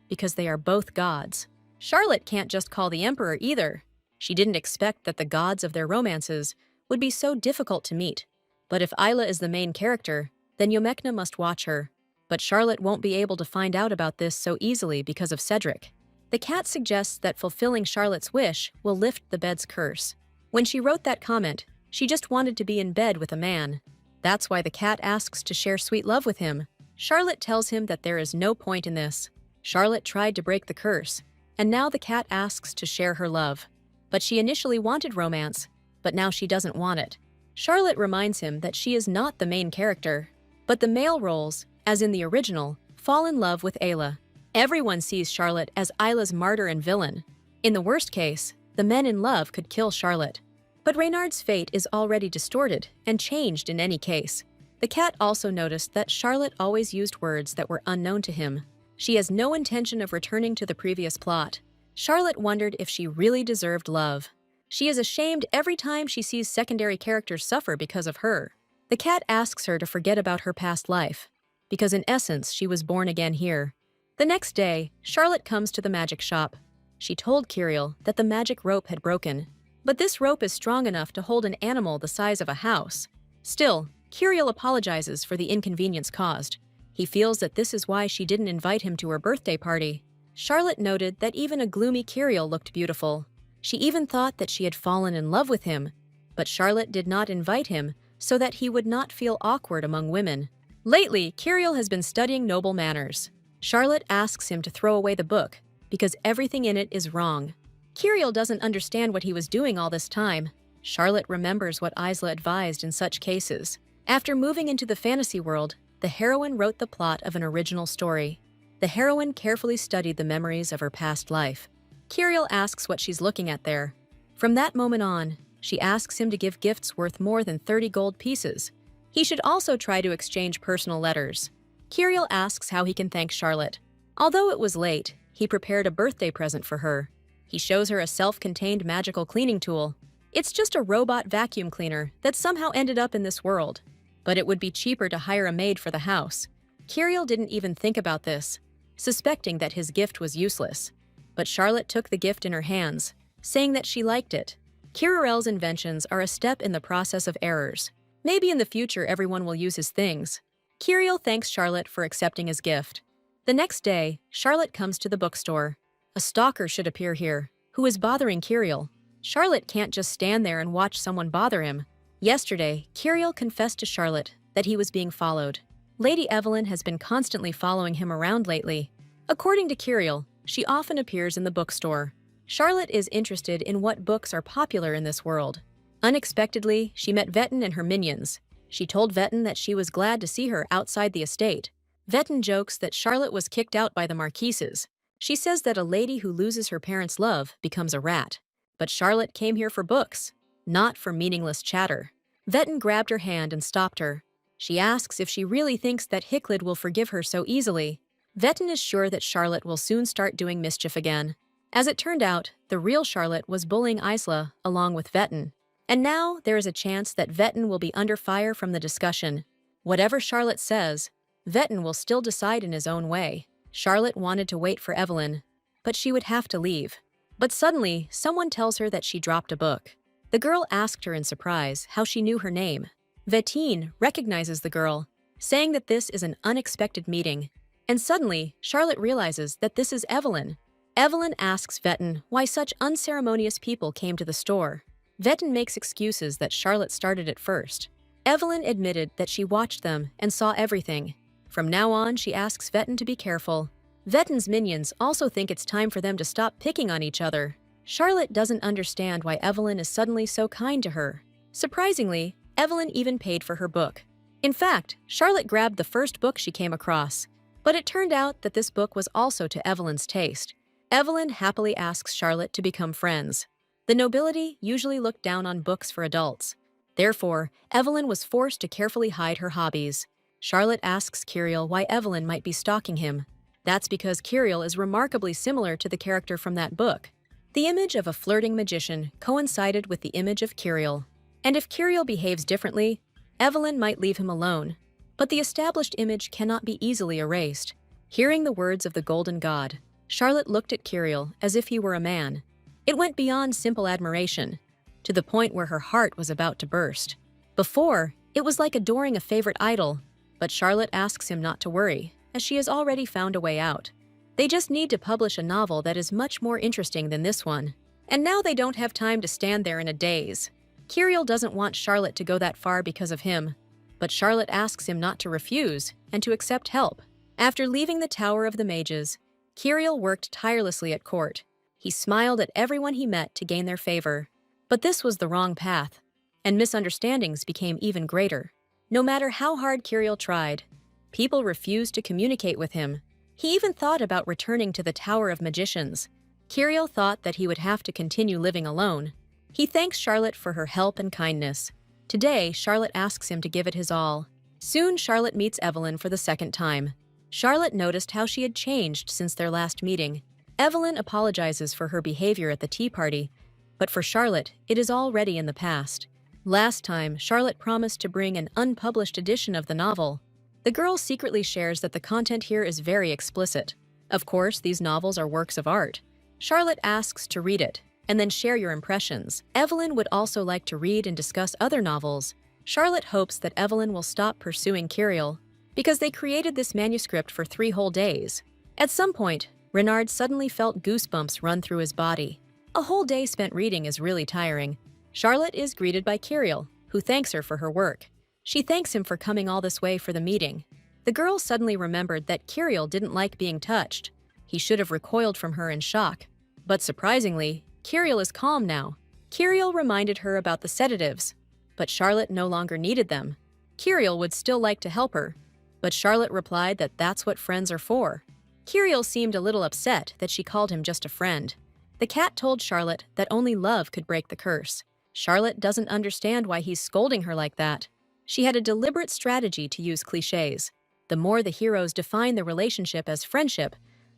because they are both gods. Charlotte can't just call the Emperor either. She didn't expect that the gods of their romances would be so difficult to meet. But if Isla is the main character, then Yomekna must watch her. But Charlotte won't be able to find out about this so easily because of Cedric. The cat suggests that fulfilling Charlotte's wish will lift the bed's curse. When she wrote that comment, she just wanted to be in bed with a man. That's why the cat asks to share sweet love with him. Charlotte tells him that there is no point in this. Charlotte tried to break the curse, and now the cat asks to share her love. But she initially wanted romance, but now she doesn't want it. Charlotte reminds him that she is not the main character, but the male roles, as in the original, fall in love with Ayla. Everyone sees Charlotte as Isla's martyr and villain. In the worst case, the men in love could kill Charlotte. But Reynard's fate is already distorted and changed in any case. The cat also noticed that Charlotte always used words that were unknown to him. She has no intention of returning to the previous plot. Charlotte wondered if she really deserved love. She is ashamed every time she sees secondary characters suffer because of her. The cat asks her to forget about her past life, because in essence she was born again here. The next day, Charlotte comes to the magic shop. She told Curiel that the magic rope had broken, but this rope is strong enough to hold an animal the size of a house. Still, Curiel apologizes for the inconvenience caused. He feels that this is why she didn't invite him to her birthday party. Charlotte noted that even a gloomy Curiel looked beautiful. She even thought that she had fallen in love with him, but Charlotte did not invite him so that he would not feel awkward among women. Lately, Curiel has been studying noble manners. Charlotte asks him to throw away the book because everything in it is wrong. Curiel doesn't understand what he was doing all this time. Charlotte remembers what Isla advised in such cases. After moving into the fantasy world, the heroine wrote the plot of an original story. The heroine carefully studied the memories of her past life. Curiel asks what she's looking at there. From that moment on, she asks him to give gifts worth more than 30 gold pieces. He should also try to exchange personal letters. Curiel asks how he can thank Charlotte. Although it was late, he prepared a birthday present for her. He shows her a self-contained magical cleaning tool. It's just a robot vacuum cleaner that somehow ended up in this world. But it would be cheaper to hire a maid for the house. Curiel didn't even think about this, suspecting that his gift was useless. But Charlotte took the gift in her hands, saying that she liked it. Curiel's inventions are a step in the process of errors. Maybe in the future everyone will use his things. Curiel thanks Charlotte for accepting his gift. The next day, Charlotte comes to the bookstore. A stalker should appear here, who is bothering Curiel. Charlotte can't just stand there and watch someone bother him. Yesterday, Curiel confessed to Charlotte that he was being followed. Lady Evelyn has been constantly following him around lately. According to Curiel, she often appears in the bookstore. Charlotte is interested in what books are popular in this world. Unexpectedly, she met Vetten and her minions. She told Vetten that she was glad to see her outside the estate. Vetten jokes that Charlotte was kicked out by the marquises. She says that a lady who loses her parents' love becomes a rat. But Charlotte came here for books, not for meaningless chatter. Vetten grabbed her hand and stopped her. She asks if she really thinks that Hicklid will forgive her so easily. Vetten is sure that Charlotte will soon start doing mischief again. As it turned out, the real Charlotte was bullying Isla along with Vetten. And now there is a chance that Vetten will be under fire from the discussion. Whatever Charlotte says, Vetten will still decide in his own way. Charlotte wanted to wait for Evelyn, but she would have to leave. But suddenly, someone tells her that she dropped a book. The girl asked her in surprise how she knew her name. Vettine recognizes the girl, saying that this is an unexpected meeting. And suddenly, Charlotte realizes that this is Evelyn. Evelyn asks Vetten why such unceremonious people came to the store. Vetten makes excuses that Charlotte started it first. Evelyn admitted that she watched them and saw everything. From now on, she asks Vetten to be careful. Vetten's minions also think it's time for them to stop picking on each other. Charlotte doesn't understand why Evelyn is suddenly so kind to her. Surprisingly, Evelyn even paid for her book. In fact, Charlotte grabbed the first book she came across. But it turned out that this book was also to Evelyn's taste. Evelyn happily asks Charlotte to become friends. The nobility usually looked down on books for adults. Therefore, Evelyn was forced to carefully hide her hobbies. Charlotte asks Curiel why Evelyn might be stalking him. That's because Curiel is remarkably similar to the character from that book. The image of a flirting magician coincided with the image of Curiel. And if Curiel behaves differently, Evelyn might leave him alone. But the established image cannot be easily erased. Hearing the words of the Golden God, Charlotte looked at Curiel as if he were a man. It went beyond simple admiration, to the point where her heart was about to burst. Before, it was like adoring a favorite idol, but Charlotte asks him not to worry, as she has already found a way out. They just need to publish a novel that is much more interesting than this one. And now they don't have time to stand there in a daze. Curiel doesn't want Charlotte to go that far because of him, but Charlotte asks him not to refuse and to accept help. After leaving the Tower of the Mages, Curiel worked tirelessly at court. He smiled at everyone he met to gain their favor. But this was the wrong path, and misunderstandings became even greater. No matter how hard Curiel tried, people refused to communicate with him. He even thought about returning to the Tower of Magicians. Curiel thought that he would have to continue living alone. He thanks Charlotte for her help and kindness. Today, Charlotte asks him to give it his all. Soon, Charlotte meets Evelyn for the second time. Charlotte noticed how she had changed since their last meeting. Evelyn apologizes for her behavior at the tea party, But for Charlotte, it is already in the past. Last time, Charlotte promised to bring an unpublished edition of the novel. The girl secretly shares that the content here is very explicit. Of course, these novels are works of art. Charlotte asks to read it, and then share your impressions. Evelyn would also like to read and discuss other novels. Charlotte hopes that Evelyn will stop pursuing Curiel, because they created this manuscript for 3 whole days. At some point, Renard suddenly felt goosebumps run through his body. A whole day spent reading is really tiring. Charlotte is greeted by Curiel, who thanks her for her work. She thanks him for coming all this way for the meeting. The girl suddenly remembered that Curiel didn't like being touched. He should have recoiled from her in shock. But surprisingly, Curiel is calm now. Curiel reminded her about the sedatives, but Charlotte no longer needed them. Curiel would still like to help her, but Charlotte replied that that's what friends are for. Curiel seemed a little upset that she called him just a friend. The cat told Charlotte that only love could break the curse. Charlotte doesn't understand why he's scolding her like that. She had a deliberate strategy to use cliches. The more the heroes define the relationship as friendship,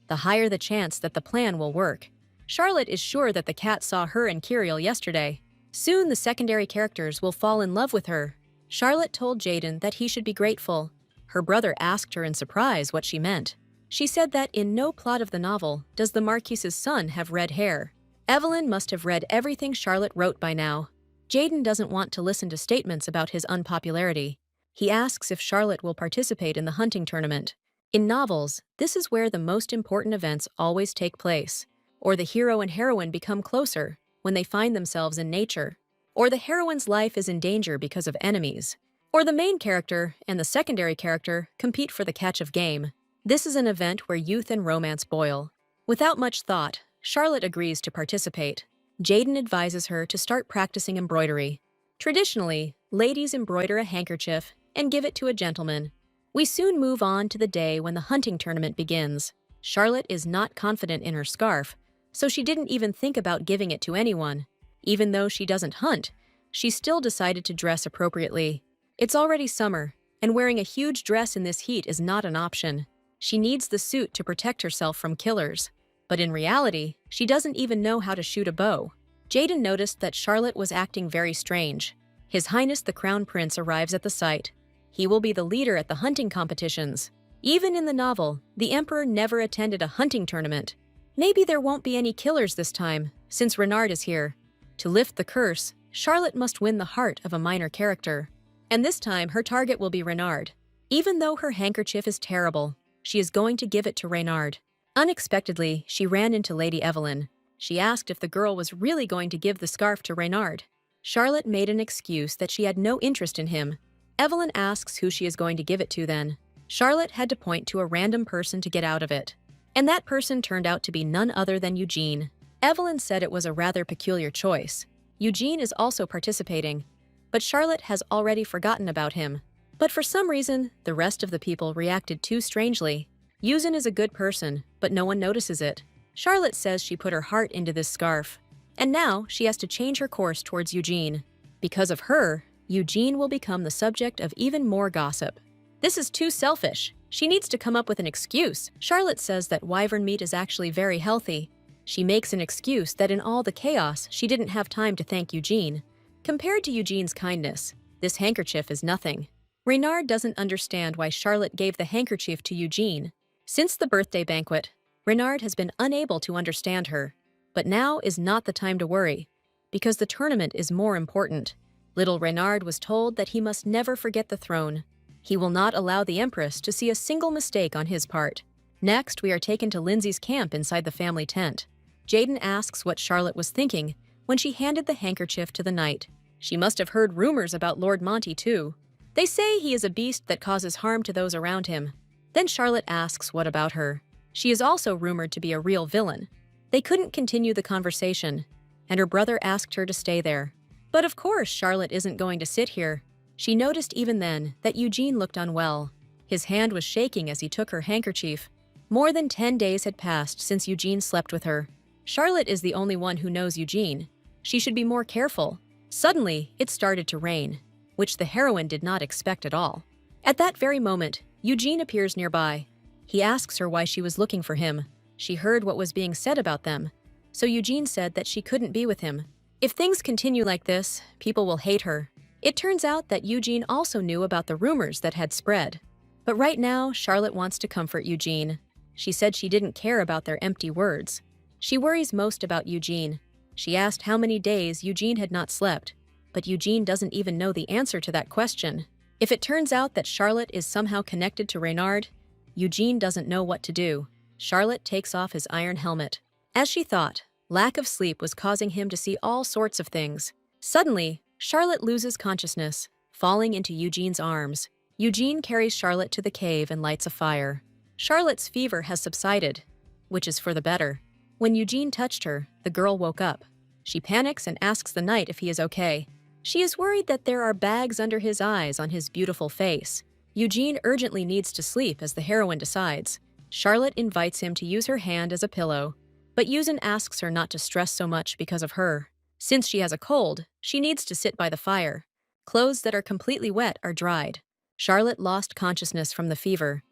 the higher the chance that the plan will work. Charlotte is sure that the cat saw her and Curiel yesterday. Soon the secondary characters will fall in love with her. Charlotte told Jaden that he should be grateful. Her brother asked her in surprise what she meant. She said that in no plot of the novel does the Marquise's son have red hair. Evelyn must have read everything Charlotte wrote by now. Jaden doesn't want to listen to statements about his unpopularity. He asks if Charlotte will participate in the hunting tournament. In novels, this is where the most important events always take place. Or the hero and heroine become closer when they find themselves in nature. Or the heroine's life is in danger because of enemies. Or the main character and the secondary character compete for the catch of game. This is an event where youth and romance boil. Without much thought, Charlotte agrees to participate. Jaden advises her to start practicing embroidery. Traditionally, ladies embroider a handkerchief and give it to a gentleman. We soon move on to the day when the hunting tournament begins. Charlotte is not confident in her scarf, so she didn't even think about giving it to anyone. Even though she doesn't hunt, she still decided to dress appropriately. It's already summer, and wearing a huge dress in this heat is not an option. She needs the suit to protect herself from killers. But in reality, she doesn't even know how to shoot a bow. Jaden noticed that Charlotte was acting very strange. His Highness the Crown Prince arrives at the site. He will be the leader at the hunting competitions. Even in the novel, the Emperor never attended a hunting tournament. Maybe there won't be any killers this time, since Renard is here. To lift the curse, Charlotte must win the heart of a minor character. And this time, her target will be Renard. Even though her handkerchief is terrible, she is going to give it to Renard. Unexpectedly, she ran into Lady Evelyn. She asked if the girl was really going to give the scarf to Renard. Charlotte made an excuse that she had no interest in him. Evelyn asks who she is going to give it to then. Charlotte had to point to a random person to get out of it. And that person turned out to be none other than Eugene. Evelyn said it was a rather peculiar choice. Eugene is also participating, but Charlotte has already forgotten about him. But for some reason, the rest of the people reacted too strangely. Eugene is a good person, but no one notices it. Charlotte says she put her heart into this scarf, and now she has to change her course towards Eugene. Because of her, Eugene will become the subject of even more gossip. This is too selfish. She needs to come up with an excuse. Charlotte says that wyvern meat is actually very healthy. She makes an excuse that in all the chaos, she didn't have time to thank Eugene. Compared to Eugene's kindness, this handkerchief is nothing. Renard doesn't understand why Charlotte gave the handkerchief to Eugene. Since the birthday banquet, Renard has been unable to understand her. But now is not the time to worry, because the tournament is more important. Little Renard was told that he must never forget the throne. He will not allow the Empress to see a single mistake on his part. Next, we are taken to Lindsay's camp inside the family tent. Jaden asks what Charlotte was thinking when she handed the handkerchief to the knight. She must have heard rumors about Lord Monty, too. They say he is a beast that causes harm to those around him. Then Charlotte asks what about her. She is also rumored to be a real villain. They couldn't continue the conversation, and her brother asked her to stay there. But of course, Charlotte isn't going to sit here. She noticed even then that Eugene looked unwell. His hand was shaking as he took her handkerchief. More than 10 days had passed since Eugene slept with her. Charlotte is the only one who knows Eugene. She should be more careful. Suddenly, it started to rain, which the heroine did not expect at all. At that very moment, Eugene appears nearby. He asks her why she was looking for him. She heard what was being said about them, so Eugene said that she couldn't be with him. If things continue like this, people will hate her. It turns out that Eugene also knew about the rumors that had spread. But right now, Charlotte wants to comfort Eugene. She said she didn't care about their empty words. She worries most about Eugene. She asked how many days Eugene had not slept, but Eugene doesn't even know the answer to that question. If it turns out that Charlotte is somehow connected to Reynard, Eugene doesn't know what to do. Charlotte takes off his iron helmet. As she thought, lack of sleep was causing him to see all sorts of things. Suddenly, Charlotte loses consciousness, falling into Eugene's arms. Eugene carries Charlotte to the cave and lights a fire. Charlotte's fever has subsided, which is for the better. When Eugene touched her, the girl woke up. She panics and asks the knight if he is okay. She is worried that there are bags under his eyes on his beautiful face. Eugene urgently needs to sleep as the heroine decides. Charlotte invites him to use her hand as a pillow, but Eugene asks her not to stress so much because of her. Since she has a cold, she needs to sit by the fire. Clothes that are completely wet are dried. Charlotte lost consciousness from the fever,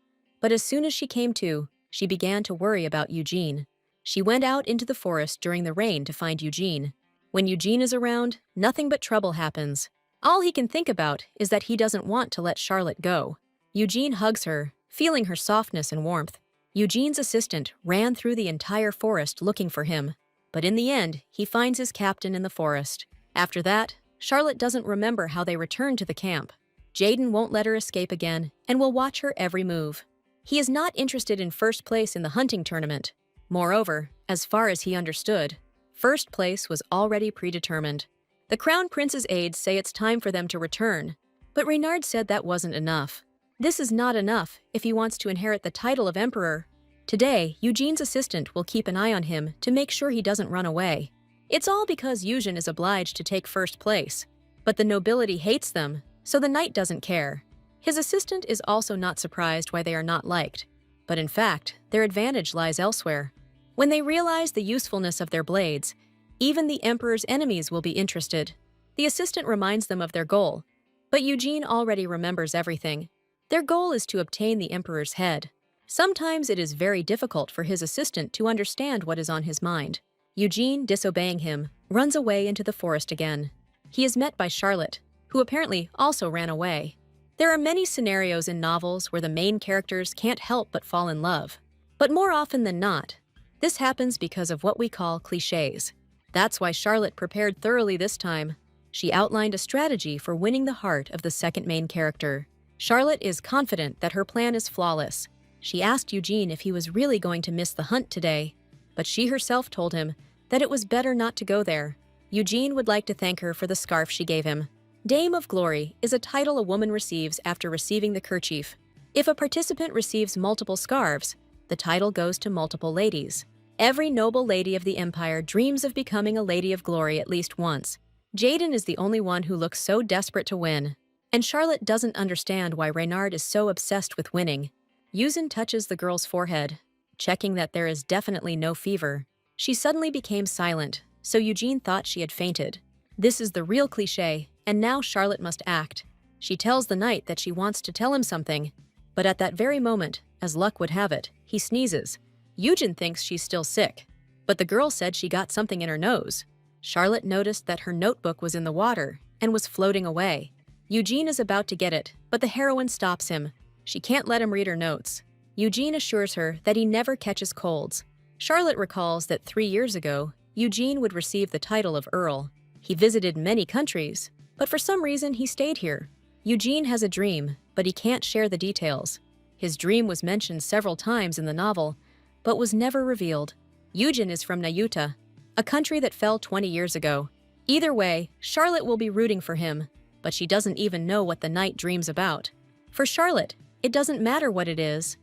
but as soon as she came to, she began to worry about Eugene. She went out into the forest during the rain to find Eugene. When Eugene is around, nothing but trouble happens. All he can think about is that he doesn't want to let Charlotte go. Eugene hugs her, feeling her softness and warmth. Eugene's assistant ran through the entire forest looking for him, but in the end, he finds his captain in the forest. After that, Charlotte doesn't remember how they returned to the camp. Jaden won't let her escape again and will watch her every move. He is not interested in first place in the hunting tournament. Moreover, as far as he understood, first place was already predetermined. The Crown Prince's aides say it's time for them to return, but Reynard said that wasn't enough. This is not enough if he wants to inherit the title of emperor. Today, Eugene's assistant will keep an eye on him to make sure he doesn't run away. It's all because Eugene is obliged to take first place, but the nobility hates them, so the knight doesn't care. His assistant is also not surprised why they are not liked, but in fact, their advantage lies elsewhere. When they realize the usefulness of their blades, even the emperor's enemies will be interested. The assistant reminds them of their goal, but Eugene already remembers everything. Their goal is to obtain the emperor's head. Sometimes it is very difficult for his assistant to understand what is on his mind. Eugene, disobeying him, runs away into the forest again. He is met by Charlotte, who apparently also ran away. There are many scenarios in novels where the main characters can't help but fall in love. But more often than not, this happens because of what we call clichés. That's why Charlotte prepared thoroughly this time. She outlined a strategy for winning the heart of the second main character. Charlotte is confident that her plan is flawless. She asked Eugene if he was really going to miss the hunt today, but she herself told him that it was better not to go there. Eugene would like to thank her for the scarf she gave him. Dame of Glory is a title a woman receives after receiving the kerchief. If a participant receives multiple scarves, the title goes to multiple ladies. Every noble lady of the empire dreams of becoming a lady of glory at least once. Jaden is the only one who looks so desperate to win. And Charlotte doesn't understand why Reynard is so obsessed with winning. Eugene touches the girl's forehead, checking that there is definitely no fever. She suddenly became silent, so Eugene thought she had fainted. This is the real cliché, and now Charlotte must act. She tells the knight that she wants to tell him something, but at that very moment, as luck would have it, he sneezes. Eugene thinks she's still sick, but the girl said she got something in her nose. Charlotte noticed that her notebook was in the water and was floating away. Eugene is about to get it, but the heroine stops him. She can't let him read her notes. Eugene assures her that he never catches colds. Charlotte recalls that 3 years ago, Eugene would receive the title of Earl. He visited many countries, but for some reason he stayed here. Eugene has a dream, but he can't share the details. His dream was mentioned several times in the novel, but was never revealed. Eugene is from Nayuta, a country that fell 20 years ago. Either way, Charlotte will be rooting for him, but she doesn't even know what the knight dreams about. For Charlotte, it doesn't matter what it is,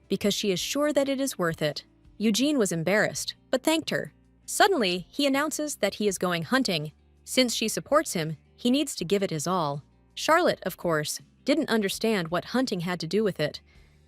because she is sure that it is worth it. Eugene was embarrassed, but thanked her. Suddenly, he announces that he is going hunting. Since she supports him, he needs to give it his all. Charlotte, of course, didn't understand what hunting had to do with it,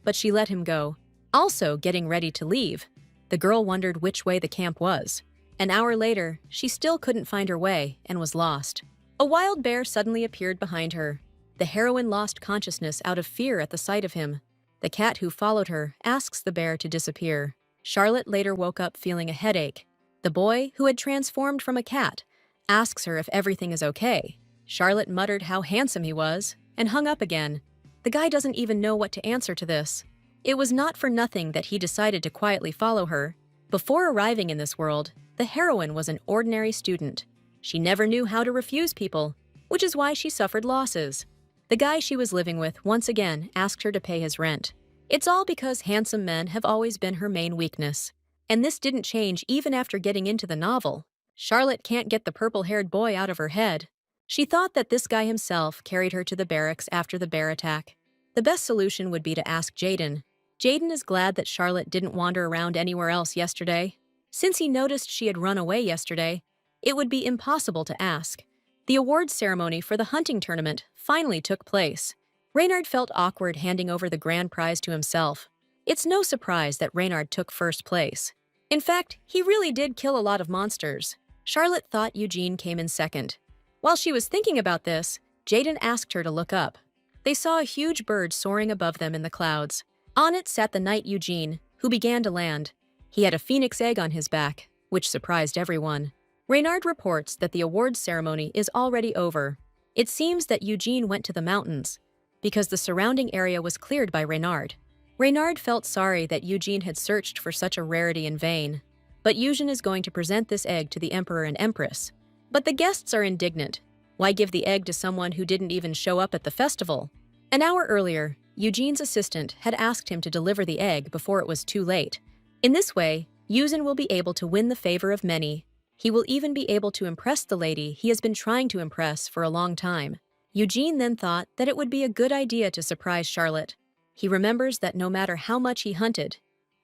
but she let him go. Also getting ready to leave, the girl wondered which way the camp was. An hour later, she still couldn't find her way and was lost. A wild bear suddenly appeared behind her. The heroine lost consciousness out of fear at the sight of him. The cat who followed her asks the bear to disappear. Charlotte later woke up feeling a headache. The boy, who had transformed from a cat, asks her if everything is okay. Charlotte muttered how handsome he was and hung up again. The guy doesn't even know what to answer to this. It was not for nothing that he decided to quietly follow her. Before arriving in this world, the heroine was an ordinary student. She never knew how to refuse people, which is why she suffered losses. The guy she was living with once again asked her to pay his rent. It's all because handsome men have always been her main weakness. And this didn't change even after getting into the novel. Charlotte can't get the purple-haired boy out of her head. She thought that this guy himself carried her to the barracks after the bear attack. The best solution would be to ask Jaden. Jaden is glad that Charlotte didn't wander around anywhere else yesterday. Since he noticed she had run away yesterday, it would be impossible to ask. The awards ceremony for the hunting tournament finally took place. Reynard felt awkward handing over the grand prize to himself. It's no surprise that Reynard took first place. In fact, he really did kill a lot of monsters. Charlotte thought Eugene came in second. While she was thinking about this, Jaden asked her to look up. They saw a huge bird soaring above them in the clouds. On it sat the knight Eugene, who began to land. He had a phoenix egg on his back, which surprised everyone. Reynard reports that the awards ceremony is already over. It seems that Eugene went to the mountains, because the surrounding area was cleared by Reynard. Reynard felt sorry that Eugene had searched for such a rarity in vain. But Eugene is going to present this egg to the emperor and empress. But the guests are indignant. Why give the egg to someone who didn't even show up at the festival? An hour earlier, Eugene's assistant had asked him to deliver the egg before it was too late. In this way, Eugene will be able to win the favor of many. He will even be able to impress the lady he has been trying to impress for a long time. Eugene then thought that it would be a good idea to surprise Charlotte. He remembers that no matter how much he hunted,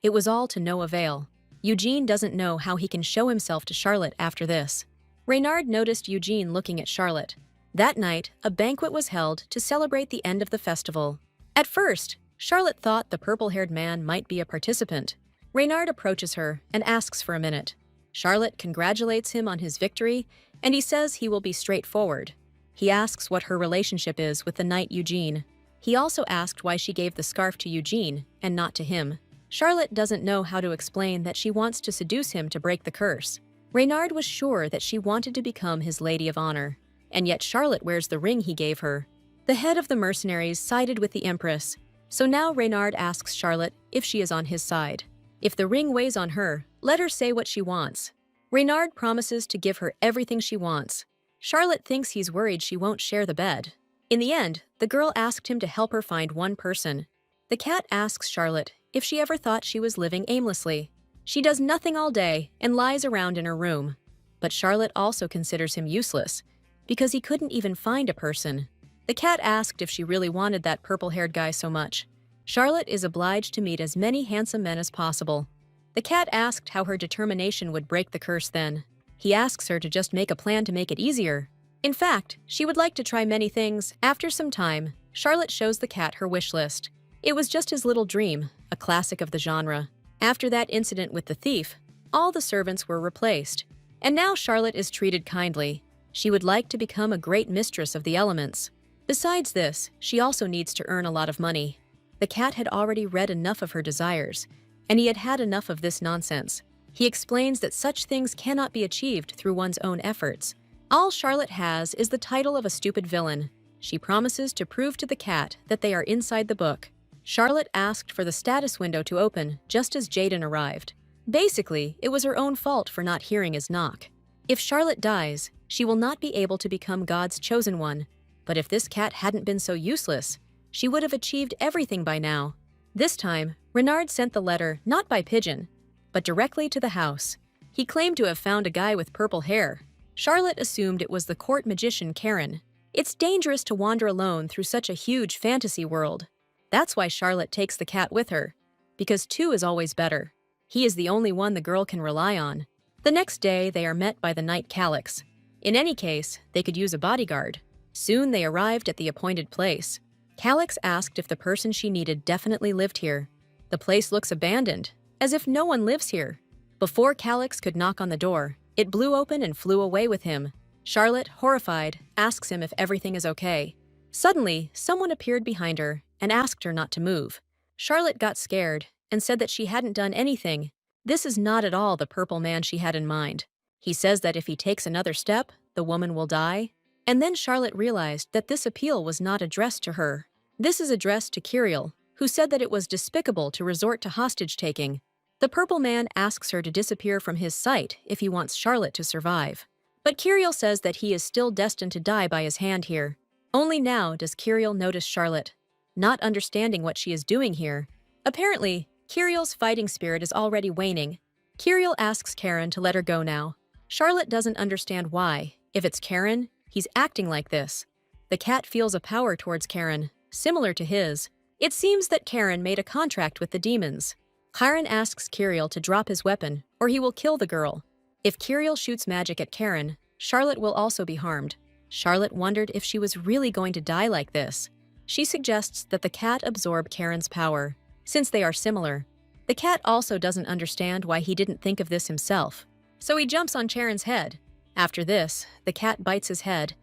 it was all to no avail. Eugene doesn't know how he can show himself to Charlotte after this. Reynard noticed Eugene looking at Charlotte. That night, a banquet was held to celebrate the end of the festival. At first, Charlotte thought the purple-haired man might be a participant. Reynard approaches her and asks for a minute. Charlotte congratulates him on his victory, and he says he will be straightforward. He asks what her relationship is with the knight Eugene. He also asked why she gave the scarf to Eugene and not to him. Charlotte doesn't know how to explain that she wants to seduce him to break the curse. Reynard was sure that she wanted to become his lady of honor, and yet Charlotte wears the ring he gave her. The head of the mercenaries sided with the empress, so now Reynard asks Charlotte if she is on his side. If the ring weighs on her, let her say what she wants. Reynard promises to give her everything she wants. Charlotte thinks he's worried she won't share the bed. In the end, the girl asked him to help her find one person. The cat asks Charlotte if she ever thought she was living aimlessly. She does nothing all day and lies around in her room. But Charlotte also considers him useless, because he couldn't even find a person. The cat asked if she really wanted that purple-haired guy so much. Charlotte is obliged to meet as many handsome men as possible. The cat asked how her determination would break the curse then. He asks her to just make a plan to make it easier. In fact, she would like to try many things. After some time, Charlotte shows the cat her wish list. It was just his little dream, a classic of the genre. After that incident with the thief, all the servants were replaced. And now Charlotte is treated kindly. She would like to become a great mistress of the elements. Besides this, she also needs to earn a lot of money. The cat had already read enough of her desires, and he had had enough of this nonsense. He explains that such things cannot be achieved through one's own efforts. All Charlotte has is the title of a stupid villain. She promises to prove to the cat that they are inside the book. Charlotte asked for the status window to open just as Jaden arrived. Basically, it was her own fault for not hearing his knock. If Charlotte dies, she will not be able to become God's chosen one. But if this cat hadn't been so useless, she would have achieved everything by now. This time, Reynard sent the letter not by pigeon, but directly to the house. He claimed to have found a guy with purple hair. Charlotte assumed it was the court magician Karen. It's dangerous to wander alone through such a huge fantasy world. That's why Charlotte takes the cat with her, because two is always better. He is the only one the girl can rely on. The next day, they are met by the knight Calix. In any case, they could use a bodyguard. Soon they arrived at the appointed place. Calix asked if the person she needed definitely lived here. The place looks abandoned, as if no one lives here. Before Calix could knock on the door, it blew open and flew away with him. Charlotte, horrified, asks him if everything is okay. Suddenly, someone appeared behind her and asked her not to move. Charlotte got scared and said that she hadn't done anything. This is not at all the purple man she had in mind. He says that if he takes another step, the woman will die. And then Charlotte realized that this appeal was not addressed to her. This is addressed to Curiel, who said that it was despicable to resort to hostage-taking. The purple man asks her to disappear from his sight if he wants Charlotte to survive. But Curiel says that he is still destined to die by his hand here. Only now does Curiel notice Charlotte, not understanding what she is doing here. Apparently, Curiel's fighting spirit is already waning. Curiel asks Karen to let her go now. Charlotte doesn't understand why. If it's Karen, he's acting like this. The cat feels a power towards Karen, similar to his. It seems that Karen made a contract with the demons. Karen asks Curiel to drop his weapon, or he will kill the girl. If Curiel shoots magic at Karen, Charlotte will also be harmed. Charlotte wondered if she was really going to die like this. She suggests that the cat absorb Karen's power, since they are similar. The cat also doesn't understand why he didn't think of this himself, so he jumps on Karen's head. After this, the cat bites his head,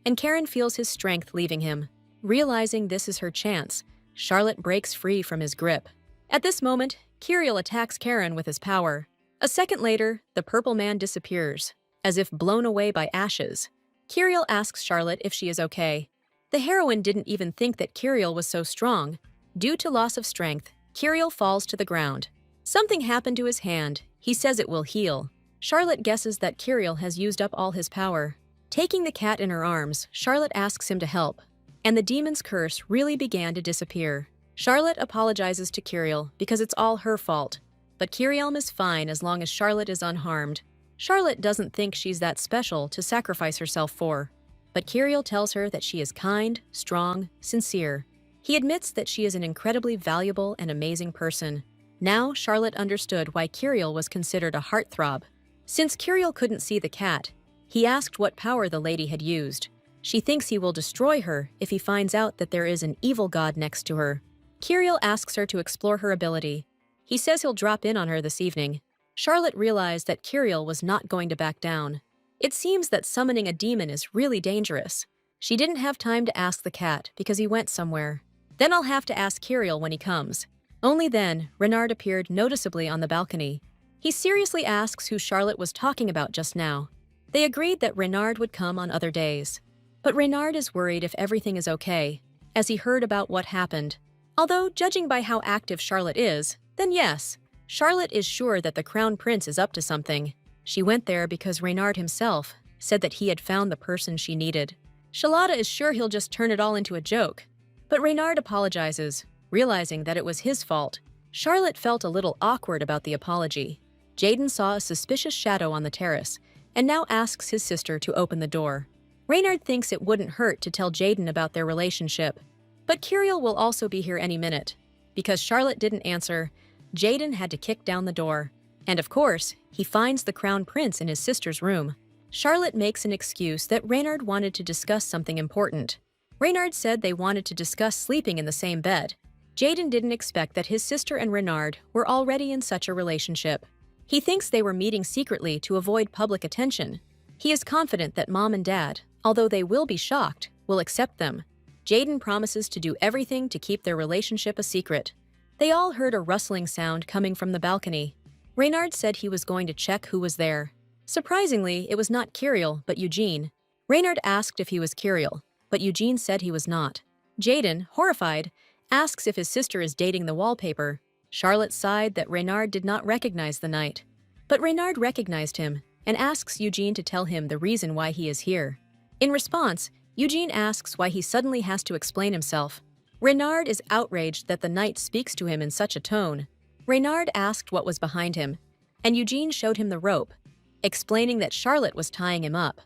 and Karen feels his strength leaving him. Realizing this is her chance, Charlotte breaks free from his grip. At this moment, Curiel attacks Karen with his power. A second later, the purple man disappears, as if blown away by ashes. Curiel asks Charlotte if she is okay. The heroine didn't even think that Curiel was so strong. Due to loss of strength, Curiel falls to the ground. Something happened to his hand. He says it will heal. Charlotte guesses that Curiel has used up all his power. Taking the cat in her arms, Charlotte asks him to help, and the demon's curse really began to disappear. Charlotte apologizes to Curiel because it's all her fault, but Curiel is fine as long as Charlotte is unharmed. Charlotte doesn't think she's that special to sacrifice herself for, but Curiel tells her that she is kind, strong, sincere. He admits that she is an incredibly valuable and amazing person. Now Charlotte understood why Curiel was considered a heartthrob. Since Curiel couldn't see the cat, he asked what power the lady had used. She thinks he will destroy her if he finds out that there is an evil god next to her. Curiel asks her to explore her ability. He says he'll drop in on her this evening. Charlotte realized that Curiel was not going to back down. It seems that summoning a demon is really dangerous. She didn't have time to ask the cat because he went somewhere. Then I'll have to ask Curiel when he comes. Only then, Renard appeared noticeably on the balcony. He seriously asks who Charlotte was talking about just now. They agreed that Renard would come on other days. But Renard is worried if everything is okay, as he heard about what happened. Although, judging by how active Charlotte is, then yes, Charlotte is sure that the Crown Prince is up to something. She went there because Renard himself said that he had found the person she needed. Charlotte is sure he'll just turn it all into a joke. But Renard apologizes, realizing that it was his fault. Charlotte felt a little awkward about the apology. Jaden saw a suspicious shadow on the terrace, and now asks his sister to open the door. Reynard thinks it wouldn't hurt to tell Jaden about their relationship. But Curiel will also be here any minute. Because Charlotte didn't answer, Jaden had to kick down the door. And of course, he finds the Crown Prince in his sister's room. Charlotte makes an excuse that Reynard wanted to discuss something important. Reynard said they wanted to discuss sleeping in the same bed. Jaden didn't expect that his sister and Renard were already in such a relationship. He thinks they were meeting secretly to avoid public attention. He is confident that Mom and Dad, although they will be shocked, will accept them. Jaden promises to do everything to keep their relationship a secret. They all heard a rustling sound coming from the balcony. Reynard said he was going to check who was there. Surprisingly, it was not Curiel, but Eugene. Reynard asked if he was Curiel, but Eugene said he was not. Jaden, horrified, asks if his sister is dating the wallpaper. Charlotte sighed that Reynard did not recognize the knight. But Reynard recognized him and asks Eugene to tell him the reason why he is here. In response, Eugene asks why he suddenly has to explain himself. Reynard is outraged that the knight speaks to him in such a tone. Reynard asked what was behind him, and Eugene showed him the rope, explaining that Charlotte was tying him up.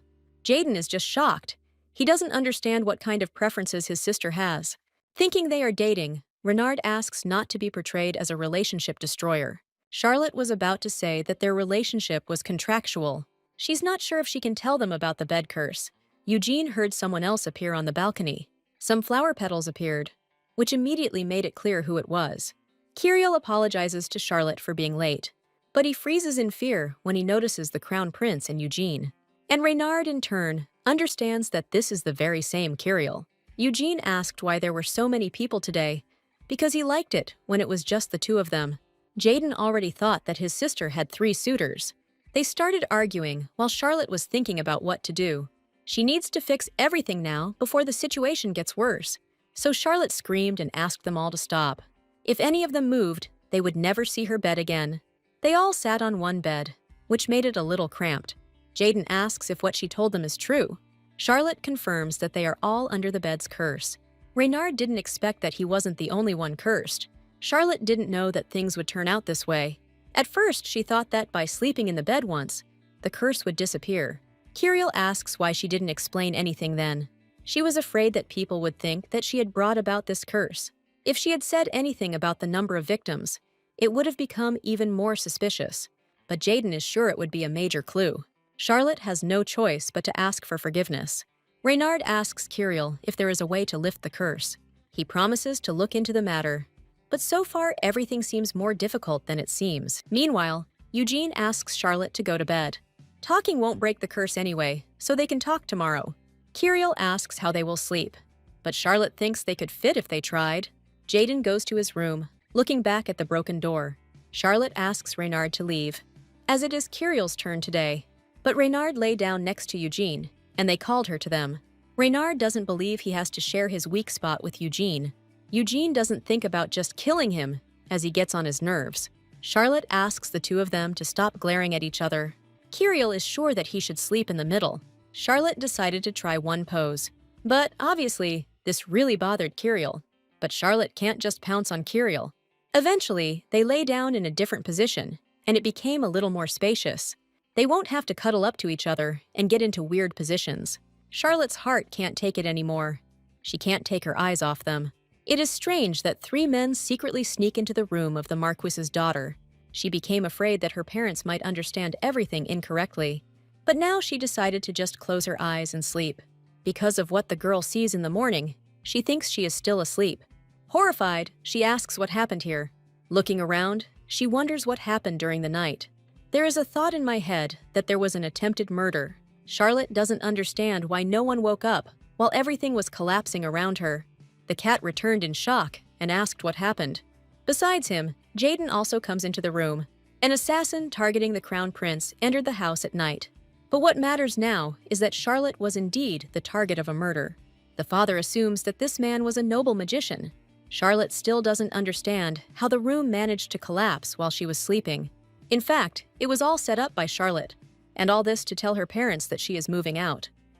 Jaden is just shocked. He doesn't understand what kind of preferences his sister has. Thinking they are dating, Reynard asks not to be portrayed as a relationship destroyer. Charlotte was about to say that their relationship was contractual. She's not sure if she can tell them about the bed curse. Eugene heard someone else appear on the balcony. Some flower petals appeared, which immediately made it clear who it was. Curiel apologizes to Charlotte for being late, but he freezes in fear when he notices the Crown Prince and Eugene. And Reynard, in turn, understands that this is the very same Curiel. Eugene asked why there were so many people today, because he liked it when it was just the two of them. Jaden already thought that his sister had 3 suitors. They started arguing while Charlotte was thinking about what to do. She needs to fix everything now before the situation gets worse. So Charlotte screamed and asked them all to stop. If any of them moved, they would never see her bed again. They all sat on one bed, which made it a little cramped. Jaden asks if what she told them is true. Charlotte confirms that they are all under the bed's curse. Reynard didn't expect that he wasn't the only one cursed. Charlotte didn't know that things would turn out this way. At first, she thought that by sleeping in the bed once, the curse would disappear. Curiel asks why she didn't explain anything then. She was afraid that people would think that she had brought about this curse. If she had said anything about the number of victims, it would have become even more suspicious. But Jaden is sure it would be a major clue. Charlotte has no choice but to ask for forgiveness. Reynard asks Curiel if there is a way to lift the curse. He promises to look into the matter. But so far, everything seems more difficult than it seems. Meanwhile, Eugene asks Charlotte to go to bed. Talking won't break the curse anyway, so they can talk tomorrow. Curiel asks how they will sleep, but Charlotte thinks they could fit if they tried. Jaden goes to his room, looking back at the broken door. Charlotte asks Reynard to leave, as it is Curiel's turn today. But Reynard lay down next to Eugene, and they called her to them. Reynard doesn't believe he has to share his weak spot with Eugene. Eugene doesn't think about just killing him, as he gets on his nerves. Charlotte asks the two of them to stop glaring at each other. Curiel is sure that he should sleep in the middle. Charlotte decided to try one pose. But obviously, this really bothered Curiel. But Charlotte can't just pounce on Curiel. Eventually, they lay down in a different position, and it became a little more spacious. They won't have to cuddle up to each other and get into weird positions. Charlotte's heart can't take it anymore. She can't take her eyes off them. It is strange that 3 men secretly sneak into the room of the Marquis's daughter. She became afraid that her parents might understand everything incorrectly. But now she decided to just close her eyes and sleep. Because of what the girl sees in the morning, she thinks she is still asleep. Horrified, she asks what happened here. Looking around, she wonders what happened during the night. There is a thought in my head that there was an attempted murder. Charlotte doesn't understand why no one woke up while everything was collapsing around her. The cat returned in shock and asked what happened. Besides him, Jaden also comes into the room. An assassin targeting the crown prince entered the house at night. But what matters now is that Charlotte was indeed the target of a murder. The father assumes that this man was a noble magician. Charlotte still doesn't understand how the room managed to collapse while she was sleeping. In fact, it was all set up by Charlotte, and all this to tell her parents that she is moving out.